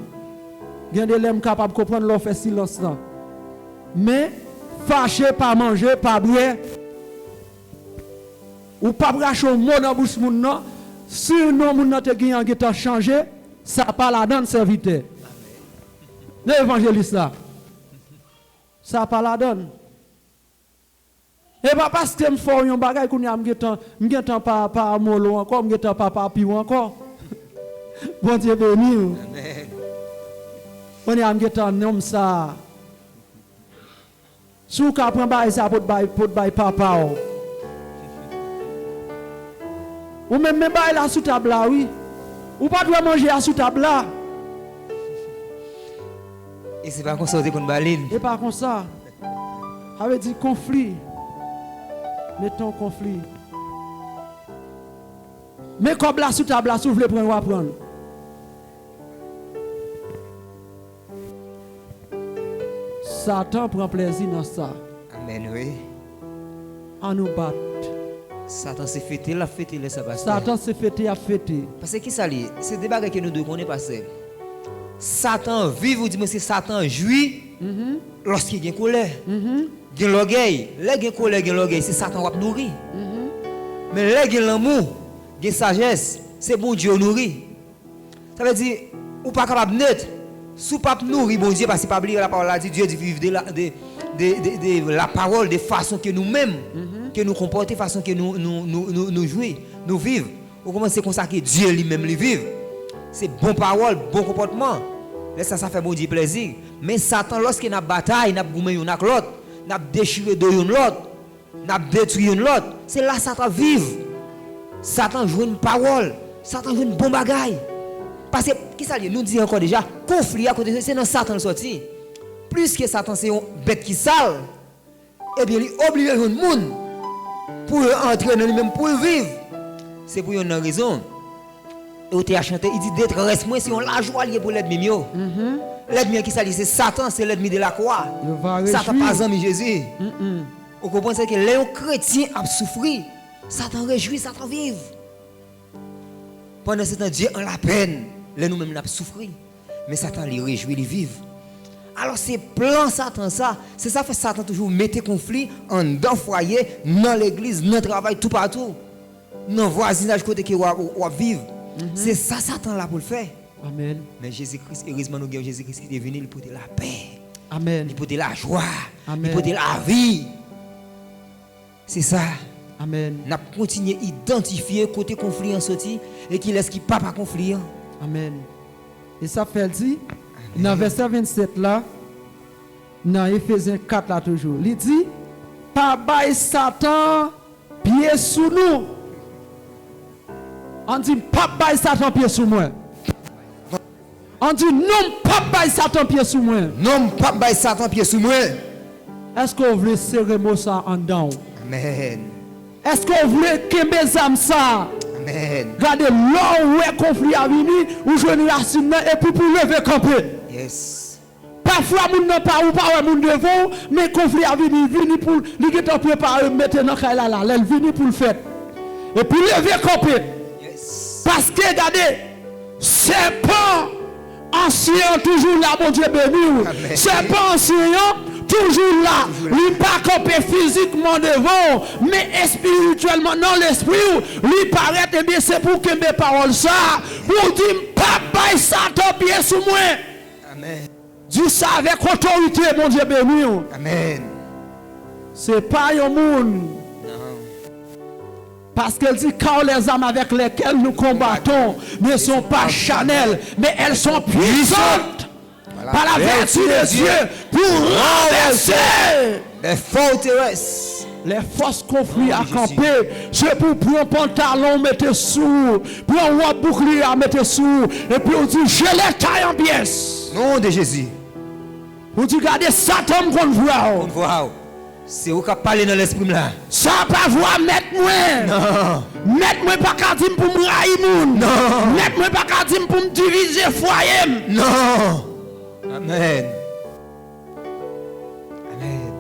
Il y a des gens capables de comprendre leur fait silence là. Mais fâché, pas manger, pas boire. Ou pas bracher au mot dans bouche moun nan. Si non moun nan te gagné qui t'a changé, ça pas la donne serviteur. L'évangéliste là. Ça pas la donne. Et pas parce que me fort un bagay qu'on a m'getan pas molo encore, m'getan pas piou encore. Bon Dieu béni. Amen. On est m'getan nom ça. Sou ka prend bail ça pour bail papa. Ou même bail là sous table là oui. Ou pas doit manger à sous table là. Et c'est pas comme ça qu'on baline. Et pas comme ça. Ça veut dire conflit. Mettons conflit. Mais comme là sous table là, si vous voulez prendre, on va prendre. Satan prend plaisir dans ça. Amen, oui. On nous bat. Satan s'est fêté, la fêté, les sabbats. Satan s'est fêté, a fêté. Parce que qui ça lié? C'est des bagages que nous devons connaître passer. Satan vit, vous dites, mais c'est Satan jouit lorsqu'il y a une colère. Il y a l'orgueil. Là, il y a colère, il y a l'orgueil. C'est Satan qui nourrit. Mais là, il y a l'amour, il y a sagesse. C'est bon Dieu nourrit. Ça veut dire, ou pas capable de net. Si vous ne pouvez pas nourrir, bon Dieu, parce que pas oublier la parole, dit Dieu dit vivre de la parole de façon que nous-mêmes, que nous comportons, de façon que nous jouons, nous vivons. Vous commencez comme ça que Dieu lui-même le vive. C'est bonne parole, bon comportement. Là, ça fait bon Dieu plaisir. Mais Satan, lorsqu'il y a une bataille, il a goumé une avec l'autre, il a déchiré de l'autre, il a détruit l'autre. C'est là que Satan vive. Satan joue une parole. Satan joue une bonne bagaille. Parce que, qui ça nous dit encore déjà, conflit à côté, c'est dans Satan le sorti. Plus que Satan, c'est une bête qui sale, et bien il oblige le monde pour entrer dans lui-même, pour vivre. C'est pour une raison. Et on t'a chanté, il dit détresse moi si on la joie liée pour l'ennemi. L'ennemi qui s'allie, c'est Satan, c'est l'ennemi de la croix. Satan pas ami Jésus. Vous comprenez que les chrétiens ont souffert. Satan réjouit, Satan vive. Pendant ce temps, Dieu en la peine. Là, nous-mêmes, nous avons souffert. Mais Satan, il réjouit, il vive. Alors, c'est plan Satan, ça. C'est ça que Satan toujours mettre conflit en dans le foyer, dans l'église, dans le travail, tout partout. Dans le voisinage, côté qui va vivre. C'est ça Satan là pour le faire. Amen. Mais Jésus-Christ, heureusement, nous avons Jésus-Christ qui est venu, il porte la paix. Amen. Il porte la joie. Amen. Il porte la vie. C'est ça. Amen. Nous continuons à identifier côté conflit en sorti et qui laisse qui pas conflit. Amen. Et ça fait dit, dans verset 27 là, dans Éphésiens 4 là toujours, il dit, pas bail Satan pied sous nous. On dit, pas bail Satan pied sous moi. On dit, non, pas bail Satan pied sous moi. Non, pas bail Satan pied sous moi. Est-ce qu'on veut serrer mot ça en dedans? Amen. Est-ce qu'on veut kembe zam ça? Amen. Regardez, là où est conflit à venir, où je ne racine et puis pour lever camper. Yes. Parfois, moun n'a pas ou pas moun devant, mais conflit à venir, vini pour, li qui t'a préparé, mettre dans la là, elle vini pour le faire. Et puis lever camper. Yes. Parce que, regardez, c'est pas ancien toujours là, mon Dieu béni. C'est pas ancien, toujours là. Lui pas camper physiquement devant, mais spirituellement dans l'esprit. Lui paraît, eh bien, c'est pour que mes paroles ça, pour dire, papa, Satan pied sous moi. Amen. Dis ça avec autorité, mon Dieu béni. Amen. C'est pas un monde. Non. Parce qu'elle dit, car les armes avec lesquelles nous combattons ne sont pas charnelles, mais elles sont puissantes par la vertu de Dieu pour renverser les forteresses. les forces conflits à camper. C'est pour prendre pantalon, mettre sous, prendre un bouclier à mettre sous, et puis on dit, je les taille en pièces. Nom de Jésus. On dit, regardez, Satan qu'on On voit. voit. C'est où qu'a parlé dans l'esprit là. Ça pas voir mettre moi. Non. Mettre moi pas qu'à dire pour me railler. Non. Mettre moi pas qu'à dire pour me diviser foyer. Non. Amen. Amen.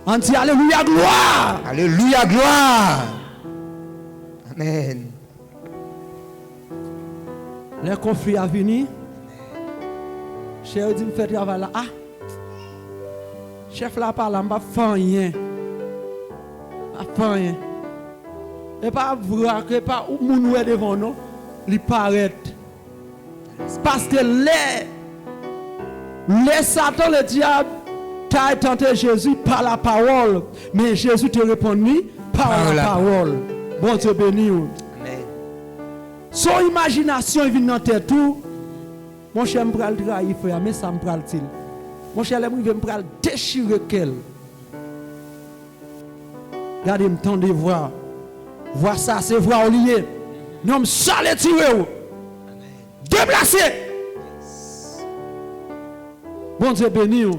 On dit alléluia gloire. Alléluia, gloire. Amen. Les conflits à venir. Chef dit me fait travail là. Ah. Chef là parle, m'a pas rien. Pas rien. Et pas voir que pas ou moun ouais devant nous, il paraît. Parce que les Satan le diable t'a tenté Jésus par la parole, mais Jésus te répondit par la parole. Bon Dieu béni. Amen. Son imagination vient dans tête tout. Mon cher me pral trahir frère, mais ça me pral-t-il. Mon cher, je me pral déchirer qu'elle. Regardez, me tendez voir. Voir ça, c'est voir au lieu. Non, me sale tiré. Déplacé. Bon Dieu béni. Amen.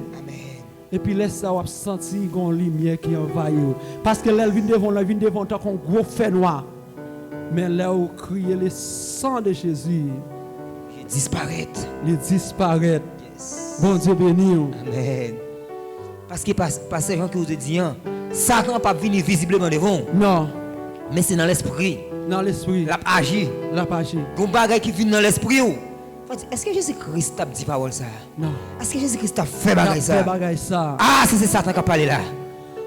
Et puis laisse ça, on sentir une lumière qui envahit. Parce que là, elle vient devant, tant qu'on gros fait noir. Mais là où crier le sang de Jésus, Il disparaît. il disparaît. Yes. Bon Dieu béni. Amen. Parce que par ces gens que vous dit, Satan n'a pas venu visiblement devant, Non, mais c'est dans l'esprit. dans l'esprit, Il a agi. la page. Il y a des bagages qui viennent dans l'esprit. Est-ce que Jésus-Christ a dit parole ça? Non. Est-ce que Jésus-Christ a fait bagage ça? Fait bagage ça. Ah, c'est Satan qui a parlé là.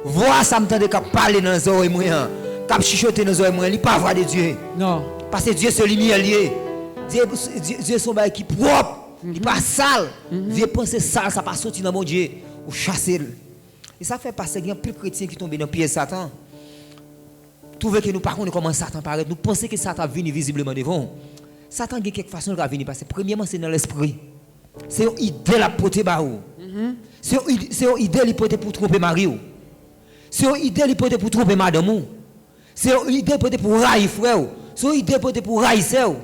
Vois ça, me tente qui a parlé dans les oreilles, qui a chuchoté dans les oreilles, il n'est pas voix de Dieu. Non. Parce que Dieu c'est lumière lié. Dieu son bagage qui propre, il n'est pas sale. Dieu pense sale, ça pas sorti dans mon Dieu ou chasser. Et ça fait passer qu'il y a plus de chrétiens qui tombent dans le pied de Satan. Trouvez que nous par contre comment Satan paraît, nous pensons que Satan vient visiblement devant. Satan a quelque façon de venir parce que premièrement c'est dans l'esprit. C'est une idée la porter barou. C'est une idée li porter pour tromper Marie. C'est une idée li porter pour tromper madame. C'est une idée porter pour railler frère. C'est une idée porter pour railler sœur.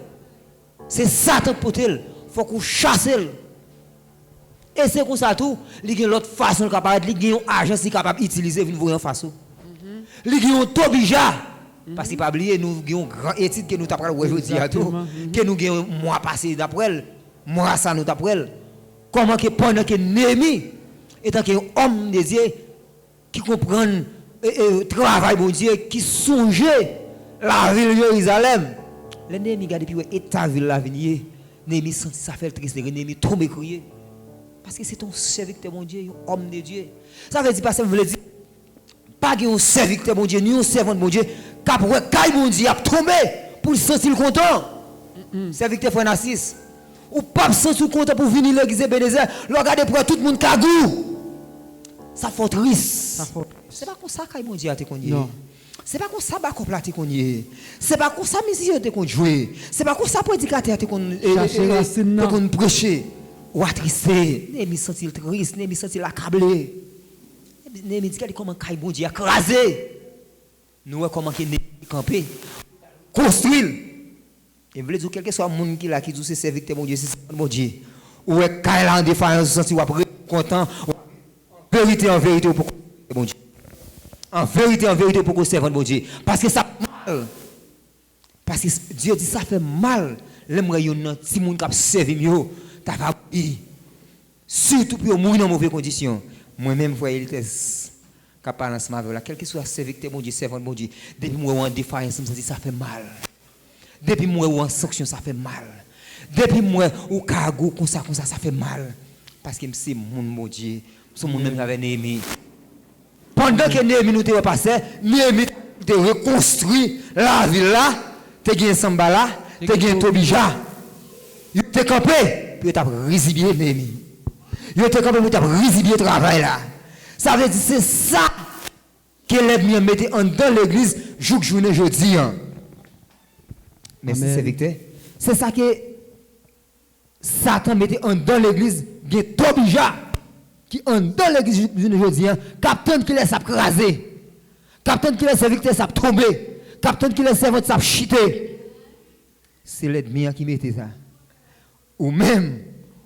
C'est Satan porter. Faut qu'on chasse. Et c'est comme ça tout, il y a l'autre façon de capable, il y a une agence qui est capable d'utiliser une voie en face. Il y a un tobija. Parce qu'il ne faut pas oublier, nous avons une grande étude que nous avons aujourd'hui à tout, que nous avons un mois passé d'après, mois ça nous d'après. Comment que pendant que Néhémie, étant qu'un homme de Dieu, qui comprend le travail de Dieu, qui songeait la ville de Jérusalem. Les Néhémie regarde puis état ville la venir. Néhémie senti ça fait triste, Néhémie tombe crier. Parce que c'est ton serviteur mon Dieu, un homme de Dieu. Ça veut dire pas ça veut dire pas un serviteur mon Dieu, ni un servant mon Dieu, cap ouais caille mon Dieu a tombé pour se sentir content. Serviteur frère Narcisse. Ou pas se sentir content pour venir l'église Ebenezer, regarder pour tout le monde cagou. Ça fait triste. C'est pas comme ça caille mon Dieu a te connu. Non. C'est pas comme ça ba complète qu'on y. C'est pas comme ça musique te qu'on jouer. C'est pas comme ça prédicateur te qu'on prêcher. Ou attristé, Néhémie senti triste, Néhémie senti accablé. Néhémie dit comment caille bon Dieu écrasé. Nous comment que Néhémie camper, construire. Et veut dire quelque soit monde qui là qui dit c'est serviteur mon Dieu, c'est mon Dieu. Ou est caille en défaillance senti ou content. En vérité pour bon Dieu. En vérité pour qu'on serve bon Dieu. Parce que ça fait mal. Parce que Dieu dit ça fait mal. L'aimerait yon si moun k'ap servi mieux, t'as pas surtout pour mourir dans mauvaises conditions. Moi-même voyez le qu'a parlé ensemble avec là, quel que soit serviteur bon Dieu, servant bon Dieu, depuis moi en défaillance, me dit ça fait mal. Depuis moi en sanction, ça fait mal. Depuis moi au cargo comme ça ça fait mal. Parce que c'est mon Dieu, c'est mon même avec Néhémie. Pendant que Néhémie nous était passé, Néhémie te reconstruit la ville là, te gagné Samba là, te gagné Tobija. Il te campé, puis tu as résilié Néhémie. Il te campé, puis tu as résilié le travail là. Ça veut dire c'est ça que l'ennemi mettait en dans l'église journée jeudi. Merci serviteur. C'est ça que Satan mettait en dans l'église de Tobija. Qui en dans l'église aujourd'hui, capitaine qui laisse crasé, capitaine qui laisse victime ça tomber, capitaine qui laisse servante ça chiter. C'est l'ennemi qui mettait ça. Ou même,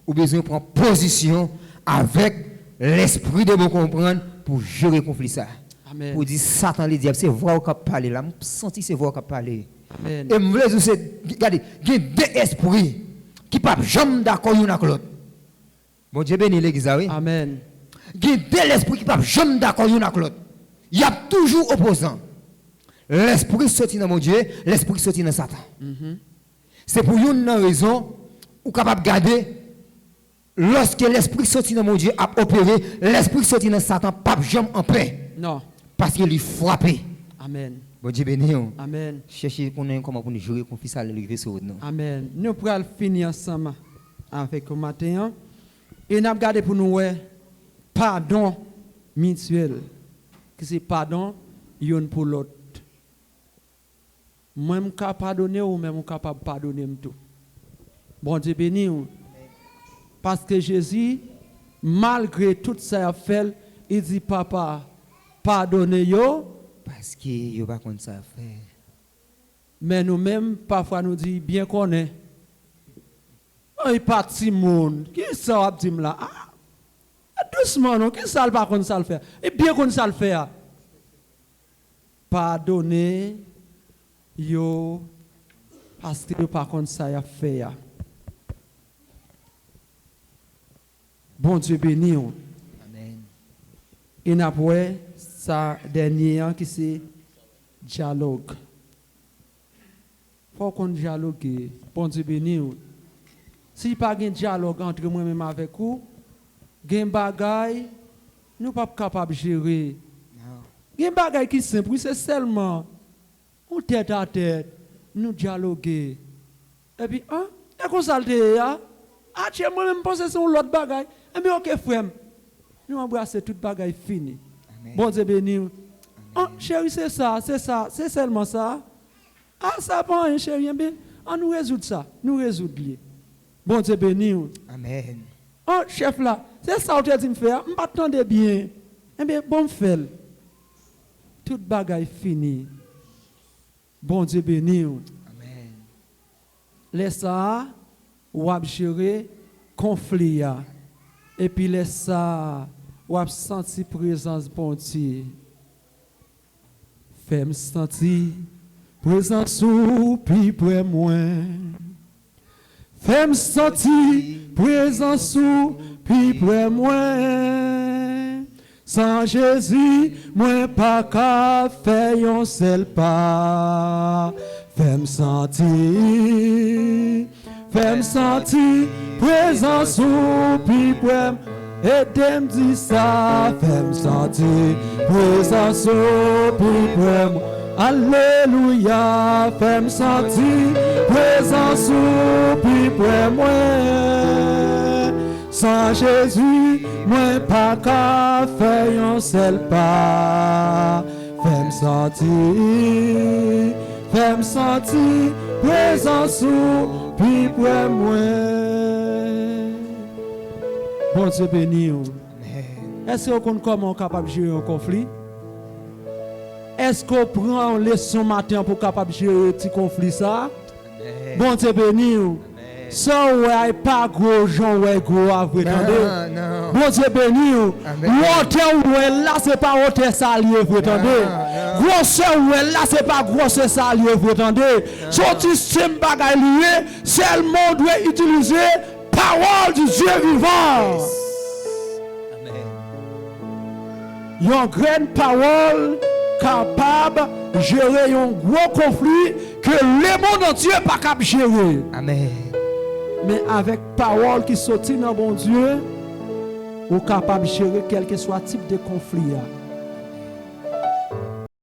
ou besoin de prendre position avec l'esprit de bon comprendre pour gérer le conflit ça. Amen. Pour dire Satan le diable, c'est voix qui parle là, je sens c'est voix qui parle. Et je voulais dire, regardez, il y a deux esprits qui ne peuvent jamais d'accord l'un avec l'autre. Bon Dieu bénit l'église, oui. Amen. Il y a deux esprits qui ne peuvent jamais d'accord l'un avec l'autre. Il y a toujours opposant. L'esprit sorti dans mon Dieu, l'esprit sorti dans Satan. C'est pour une raison où capable de garder lorsque l'esprit sorti dans mon Dieu a opéré, l'esprit sorti dans Satan pas jamais en paix. Non. Parce qu'il est frappé. Amen. Bon Dieu béni. Amen. Cherchez comment pour nous jouer confiance à l'élever sur nous. Amen. Nous pourrons finir ensemble avec le matin. Et nous avons gardé pour nous pardon mutuel. Que c'est pardon yon pour l'autre. Moi, je suis capable de pardonner ou même capable de pardonner tout. Bon Dieu béni. Parce que Jésus, malgré tout ça qu'il a fait, il dit papa, pardonnez-yo. Parce qu'il n'y a pas comme ça faire. Mais nous-mêmes, parfois, nous disons bien qu'on est. Il n'y a pas de monde. Qui est ça dit là? Doucement, non? Qui est ça pas comme ça le faire? Et bien qu'on ça le faire. Pardonnez yo parce que pas comme ça y a fait. Bon Dieu béni. Amen. Et après ça dernier qui c'est dialogue. Faut qu'on dialogue. Bon Dieu béni. Si pas de dialogue entre moi-même avec vous, gen bagay nous pas capable de gérer. Gen bagay qui simple, c'est seulement on tête à tête, nous dialoguer. Et puis et qu'on salte tiens moi-même penser c'est l'autre bagay. Et bien OK frère, nous embrasser toute bagay fini. Bon Dieu béni. Chérie, c'est ça, c'est seulement ça. Ça pas un chérie, bien, on nous résout ça, nous résoudre. Bon Dieu béni. Amen. Chef là, c'est ça que tu me faire, je m'attendais bien. Eh bien, bon fait. Toute bagaille fini. Bon Dieu béni. Amen. Laisse ça, ou gérer conflit. Et puis laisse ça, ou sentir présence bon Dieu. Fais-moi sentir présence ou puis près moi. Fais-moi sentir présence ou puis près moi. Sans Jésus, moi pas qu'à faire un seul pas. Fais-me sentir présence ou puis et t'aimes dit ça, fais-me sentir présence ou puis alléluia, fais-me sentir présence ou puis moi. Sans Jésus, moi pas qu'à faire un seul pas. Fais-me sentir présence ou puis moi. Bon Dieu béni. Est-ce qu'on connaît comment on est capable de gérer un conflit? Est-ce qu'on prend une leçon matin pour capable de gérer un petit conflit ça? Bon Dieu béni. Ça ouais pas gros gens ouais gros à vous entendez? Bon Dieu béni. Hauteur ouais là c'est pas hauteur salier vous entendez? Grosseur ouais là c'est pas grosseur salier vous entendez? Sorti sim bagay lié, seulement doit utiliser parole du Dieu vivant. Amen. Une grande parole capable de gérer un gros conflit que le monde entier n'est pas capable de gérer. Amen. Mais avec parole qui sortit dans bon Dieu, on est capable de gérer quel que soit type de conflit.